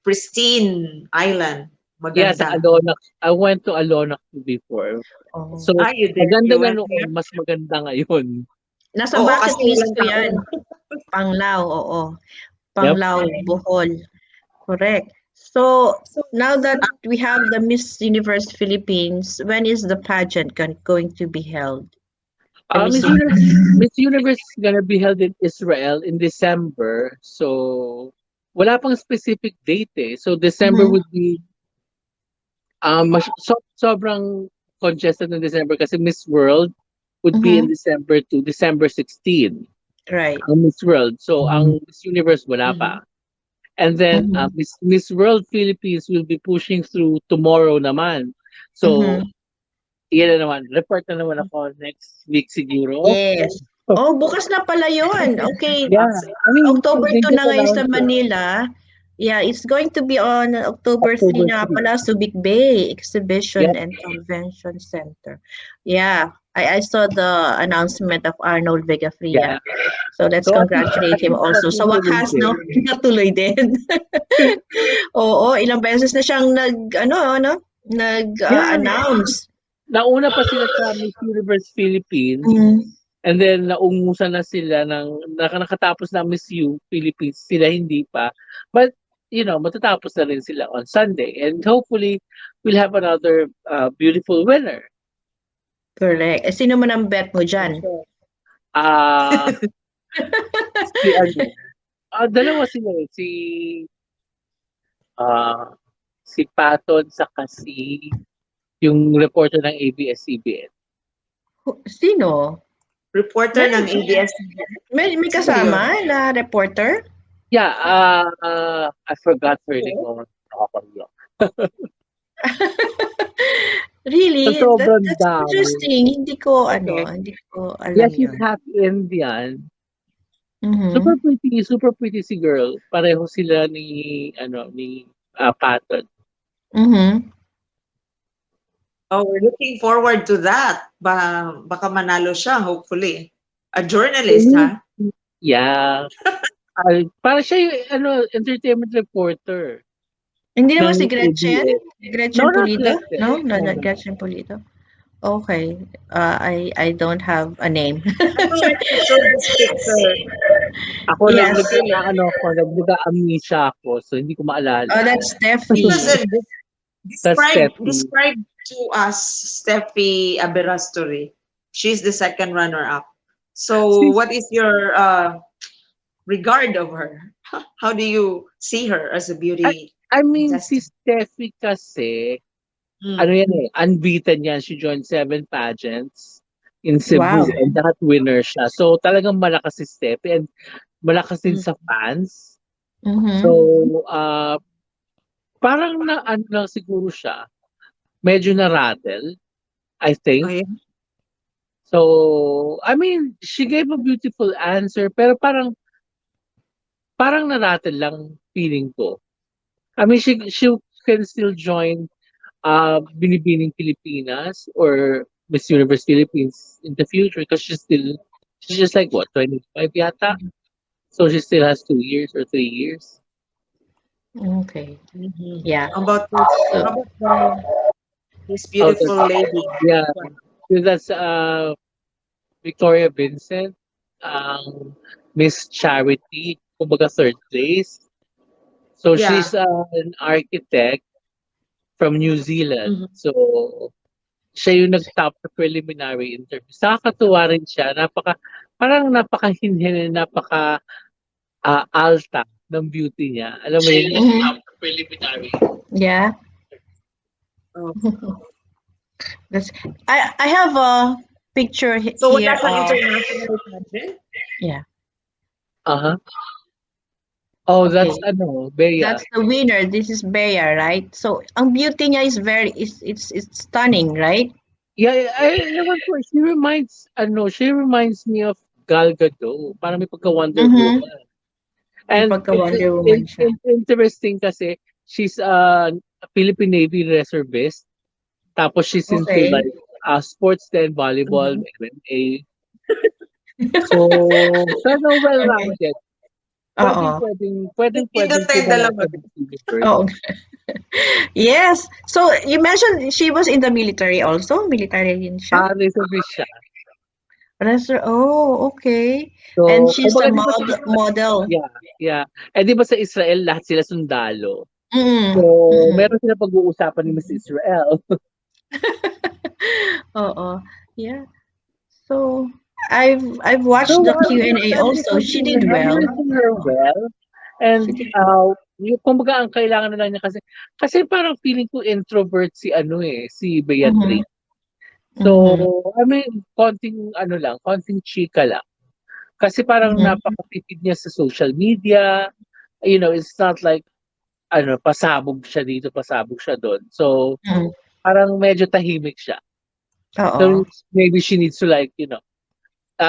pristine island. Yeah, sa Maganda. Alonac. I went to Alonac before. Oh. So, Ah, you did? maganda You na went there? noon, mas maganda ngayon. Nasa Oo, bucket kasi list walang ko tao. 'yan. Panglao, oo. Yep. Panglao, Bohol. Correct. So, So, now that we have the Miss Universe Philippines, when is the pageant going to be held? The Miss Universe. Miss Universe is gonna be held in Israel in December. So, wala pang specific date eh. So, December Mhm. would be sobrang congested in December kasi Miss World would be in Mhm. December to December 16. Right. Ang Miss World. So, ang Miss Universe wala mhm. pa. And then, Mhm. Miss World Philippines will be pushing through tomorrow naman. So, Mhm. yan na naman. Report na naman ako next week siguro. Yes. Oh, bukas na pala yun. Okay. Yeah. I mean, October they 2 just na ngayon sa announced it. Manila. Yeah, it's going to be on October 3 October na 3. pala, Subic Bay Exhibition Yep. and Convention Center. Yeah, I saw the announcement of Arnold Vegafria. Yeah. So let's So, congratulate at him least also. Sa matutuloy wakas, no? din. Natuloy din. Oo, ilang beses na siyang Yeah. nag-announce. Nauna pa sila sa Miss Universe Philippines. Mm. And then, naungusan na sila nakatapos na Miss U Philippines. Sila hindi pa. But, matatapos na rin sila on Sunday. And hopefully, we'll have another beautiful winner. Correct. Eh, sino man ang bet mo dyan? Ah, si ano, dalawa sila eh. Ah, si Paton saka yung reporter ng ABS-CBN. Sino? Reporter May, ng ABS. may Sino yun? kasama na reporter? Yeah, I forgot her name. Nakakalimutan. Sa Really? sobrang That's dami. interesting. Okay. Hindi ko Yeah, alam she's yun. half Indian. Mhm. Super pretty si girl. Pareho sila ni Patton. Mhm. Oh, we're looking forward to that. Baka manalo siya, hopefully. A journalist, Mhm. ha? Yeah. Para siya yung entertainment reporter Hindi naman ng si Gretchen? ABS. Gretchen No, not Pulido? Gretchen. No, No, not no, no. Gretchen Pulido. Okay. I don't have a name. I would like to show this picture. Ako Yes. nag-amnesia ako, so hindi ko Oh, maalala. that's Because Steffi. That's Steffi. describe to us Steffi Abera's story. She's the second runner-up. So, Sis, what is your regard of her? How do you see her as a I, beauty I mean, si contestant? Steffi kasi, Mm. yan eh, unbeaten yan. She joined 7 pageants in Cebu Wow. and lahat winner siya. So talagang malakas si Steffi and malakas din Mm. sa fans. So, Mhm. parang ano lang siguro siya, medyo na-rattle, I Oh, think. yeah. So, I mean, she gave a beautiful answer, pero parang na-rattle lang feeling ko. I mean, she can still join Binibining Pilipinas or Miss Universe Philippines in the future because she's just like what, 25 yata? So she still has 2 years or 3 years. Okay. Mhm. Yeah. How about this? So, How about this Oh, beautiful lady? yeah. This one. So that's Victoria Vincent, Miss Charity, kumbaga third place. So Yeah. she's an architect from New Zealand. Mhm. So siya yung nag-top sa preliminary interview. Nakakatuwa rin siya. Parang napaka-hinhin, alta ng beauty niya. Alam mo yun, yung top sa preliminary. Yeah. Oh. That's I have a picture So here wala siyang of international pageant? yeah. Uh-huh. Oh, Okay. that's Bea. That's the winner. This is Bea, right? So ang beauty niya is very it's stunning, right? Yeah, naman po, she reminds me of Gal Gadot. Parang may pagka-Wonder Mm-hmm. Woman. May And pagka Wonder Woman siya. it's interesting kasi she's a Philippine Navy reservist. Tapos she's into Okay. like sports then volleyball, Mhm. MMA. So, sana Okay. well-rounded. Oo. Pwedeng Pindot tayong kumala dalawa. sa Miss Universe. Oo. Yes. So you mentioned she was in the military also? Military din siya? Reservist siya. Oh, okay. And So, she's a kumbaga di ba model. yeah. Eh di ba sa Israel lahat sila sundalo? Mm. So, Mm. meron sila pag-uusapan ni Miss Israel. Oo. Yeah. So I've watched So, the Q&A also. She did I'm well. wishing her well. She And, did. kumbaga ang kailangan na lang niya kasi parang feeling ko introvert si Beatrice. Mhm. So, Mhm. I mean, konting chika lang. Kasi parang Mhm. napakatipid niya sa social media. You know, it's not like, pasabog siya dito, pasabog siya doon. So, Mm. parang medyo tahimik siya. Oo. So, maybe she needs to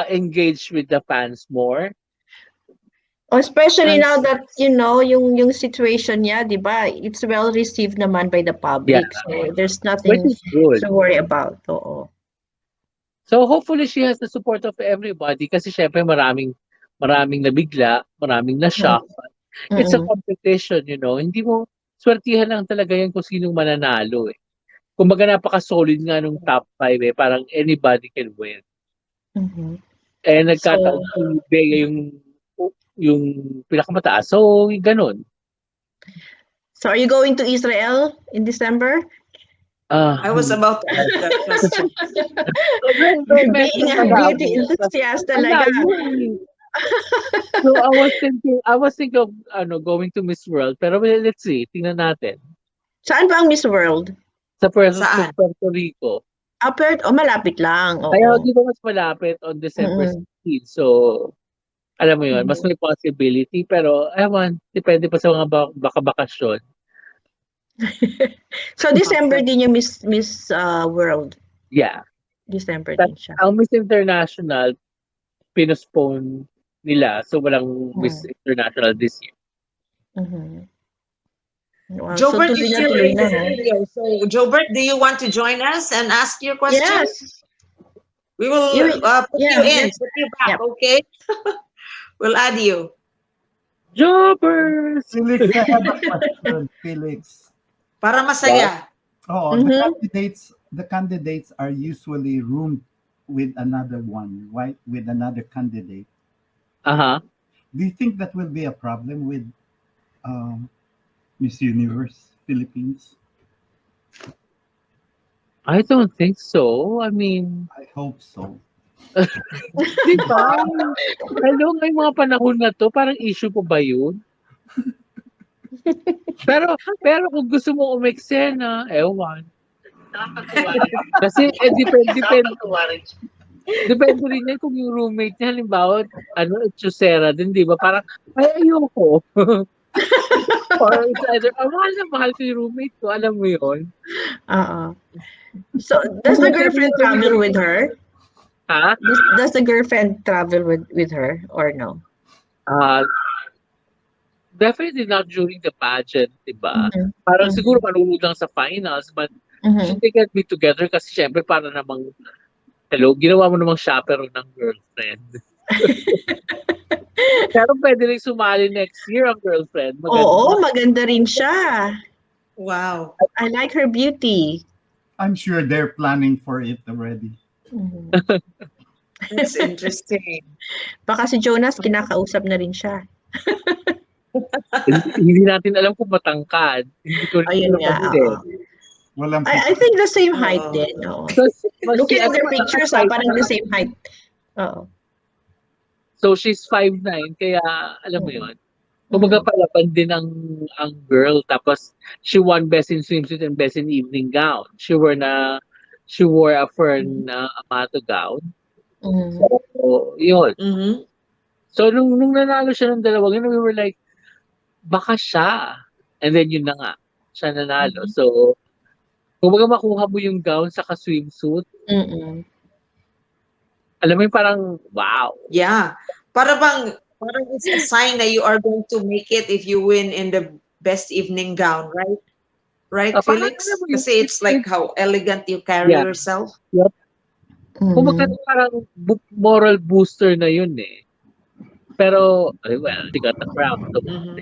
engage with the fans more. Especially I now see. that yung situation niya, 'di ba? It's well received naman by the Yeah, public. So there's which nothing is good. to worry about. Oo. So, hopefully she has the support of everybody kasi syempre maraming nabigla, maraming na-shock. It's a Mm. competition, Hindi mo, swertihan lang talaga yan kung sinong mananalo eh. Kumbaga napaka-solid nga nung top 5 eh. Parang anybody can win. Mhm. Eh, So, nagkataon si Bea yung pinakamataas. So, ganun. so are you going to Israel in December? I was about to ask that question. May medyo Being a beauty malabo. enthusiast Ang talaga. layo eh. So, I was thinking of going to Miss World. Pero well, let's see. Tingnan natin. Saan ba ang Miss World? Sa Saan? Puerto Rico. Malapit lang. Kaya Oo. di ba mas malapit on December Mm. 16. So, alam mo yun, mas may possibility. Pero, ewan, depende pa sa mga baka-bakasyon. So December din yung Miss World. Yeah. December din siya. Ang Miss International, pinospone nila. So, walang Miss International this year. Mhm. Wow, so Joebert tuloy is na still tuloy in na the ha. studio. So, Joebert, do you want to join us and ask your question? Yes. We will put Yeah, you in, let's, put you back, yep. okay? We'll add you. Jobbers! Felix, I have a question, Felix. Para masaya. Oh, Mhm. the candidates are usually roomed with another one, right? With another candidate. Uh-huh. Do you think that will be a problem with um, Miss Universe Philippines? I don't think so. I mean, I hope so. di ba? Hello, ngayong mga panahon na to, parang issue pa ba yun? Pero kung gusto mo umeksena, ewan. Kasi, depende rin yan kung yung roommate niya, halimbawa, chusera din, di ba? Parang, ay, ayoko. Or it's either, mahal ko yung roommate ko, alam mo yun? Oo. So does the girlfriend travel with her? Ha? Does the girlfriend travel with her or no? Definitely not during the pageant, di ba? Mhm. Parang Mhm. siguro manunod lang sa finals, but Mhm. they can be together kasi syempre para namang, hello, ginawa mo namang chaperone ng girlfriend. Pero pwede rin sumali next year ang girlfriend. Oo, maganda rin siya. Wow. I like her beauty. I'm sure they're planning for it already. Mhm. That's interesting. Baka si Jonas kinakausap na rin siya. Hindi natin alam kung matangkad. Hindi ko rin Ayun sure nga, kasi. Walang I think the same height Oo. din, oo. Because Looking at their naka pictures, 5 parang the same height. Oo. So she's 5'9", kaya alam mo Mm. 'yun. Kumbaga palaban din ang girl, tapos she won best in swimsuit and best in evening gown. She wore a fern amato gown. Mhm. So, 'yun. Mhm. So nung nanalo siya ng dalawang yun, we were like, baka siya. And then yun na nga, siya nanalo. Mhm. So, kumbaga makuha mo yung gown saka swimsuit, Mm. alam mo yung parang, wow. Yeah. Parang it's a sign that you are going to make it if you win in the best evening gown, right? Right, Parang Felix? alam mo yun, Kasi it's like how elegant you carry yeah. yourself. Yep. Kumbaga Mhm. parang moral booster na yun eh. Pero, well, she got the crown. So, Mhm.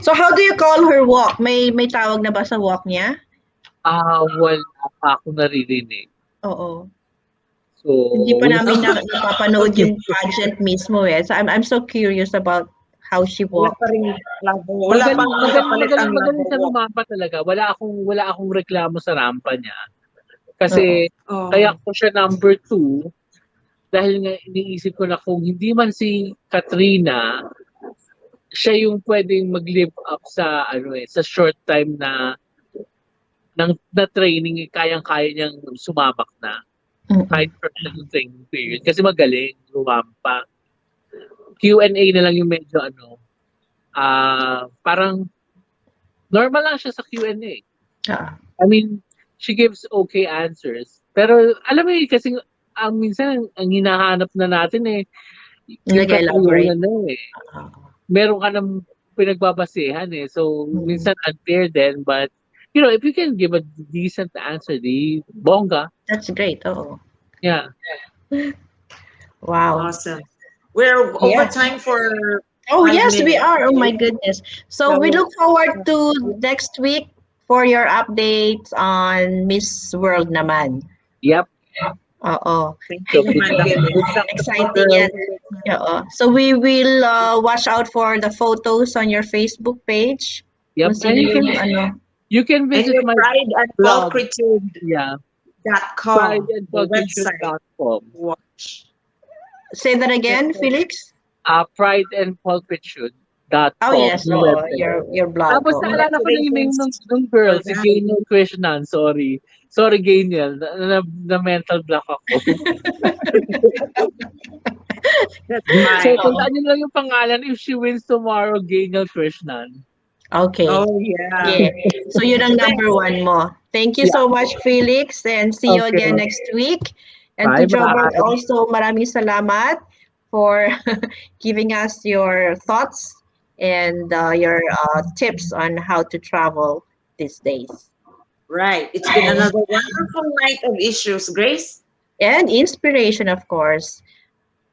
So how do you call her walk? May tawag na ba sa walk niya? wala pa ako naririnig. Oo. So, Hindi pa we'll namin napapanood Okay. yung pageant mismo eh. So I'm so curious about how she Wala walked. pa rin labo. Wala pang kapalit ang magaling labo siya walk. rumampa talaga. Wala akong reklamo sa rampa niya. Kasi, Oh. kaya ko siya number 2, dahil nga iniisip ko na kung hindi man si Katrina, siya yung pwedeng mag-live up sa sa short time na training, kayang-kaya niyang sumabak na kahit Mm. for the training period kasi magaling rumampa. Q&A na lang yung medyo parang normal lang siya sa Q&A. Ah. I mean, she gives okay answers. Pero alam mo yun, kasi minsan ang hinahanap na natin yung Nag-elaborate. katalunan na eh. Ah. Meron ka ng pinagbabasehan eh. So, Mm. minsan unfair din. But, if you can give a decent answer, di bongga. That's great. Oo. Yeah. Wow. Awesome. We're over Yeah. time for Oh 5 yes, we minutes. are. Oh my goodness. So we look forward to next week for your updates on Miss World naman. Yep. Oo. Thank So, you, good luck. Manuel. Good luck to Exciting girl. yan. Oo. So we will watch out for the photos on your Facebook page. Yep. Kung sino yung You can And visit your my pride and blog. pulchritude.com. Yeah. The website. prideandpulchritude.com. Watch. Say that again, Felix. Prideandpulchritude.com. Oh yes, Yung oo. website. Your blog. Tapos Oo. naalala ko na yung name ng girl, si Alright. Gaynel Krishnan. Sorry. Sorry, Gaynel. Na mental block ako. That's So, fine. tandaan niyo lang yung pangalan if she wins tomorrow, Gaynel Krishnan. Okay. Oh, yeah. Yeah. So yun ang number 1 mo. Thank you so much, Felix, and see you again Okay. next week. And to Bye-bye. Joebert also, maraming salamat for giving us your thoughts and your tips on how to travel these days. Right. It's been another wonderful night of issues, Grace. And inspiration, of course.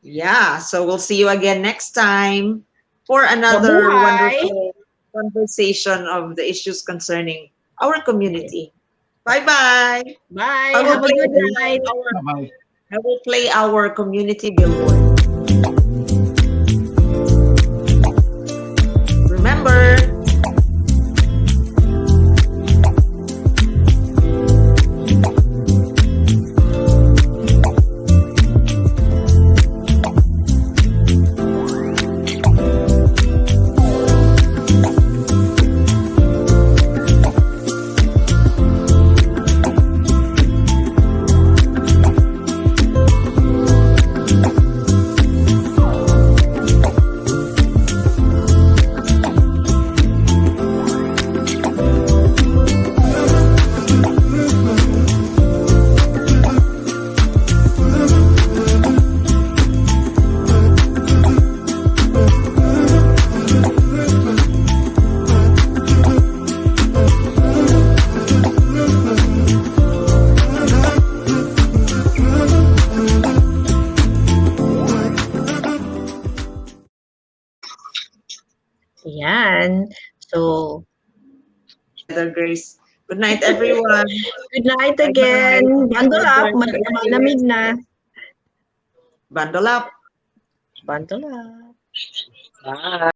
Yeah. So we'll see you again next time for another Mabuhay! wonderful conversation of the issues concerning our community. Bye-bye. Bye. I will Have a play good the- night. Bye-bye. I will play our community billboard. Remember, Yan. So, Heather Grace. Good night, everyone. good night Bye-bye. again. Bundle up. Bye-bye. Malamig na. Bundle up. Bundle up. Bye.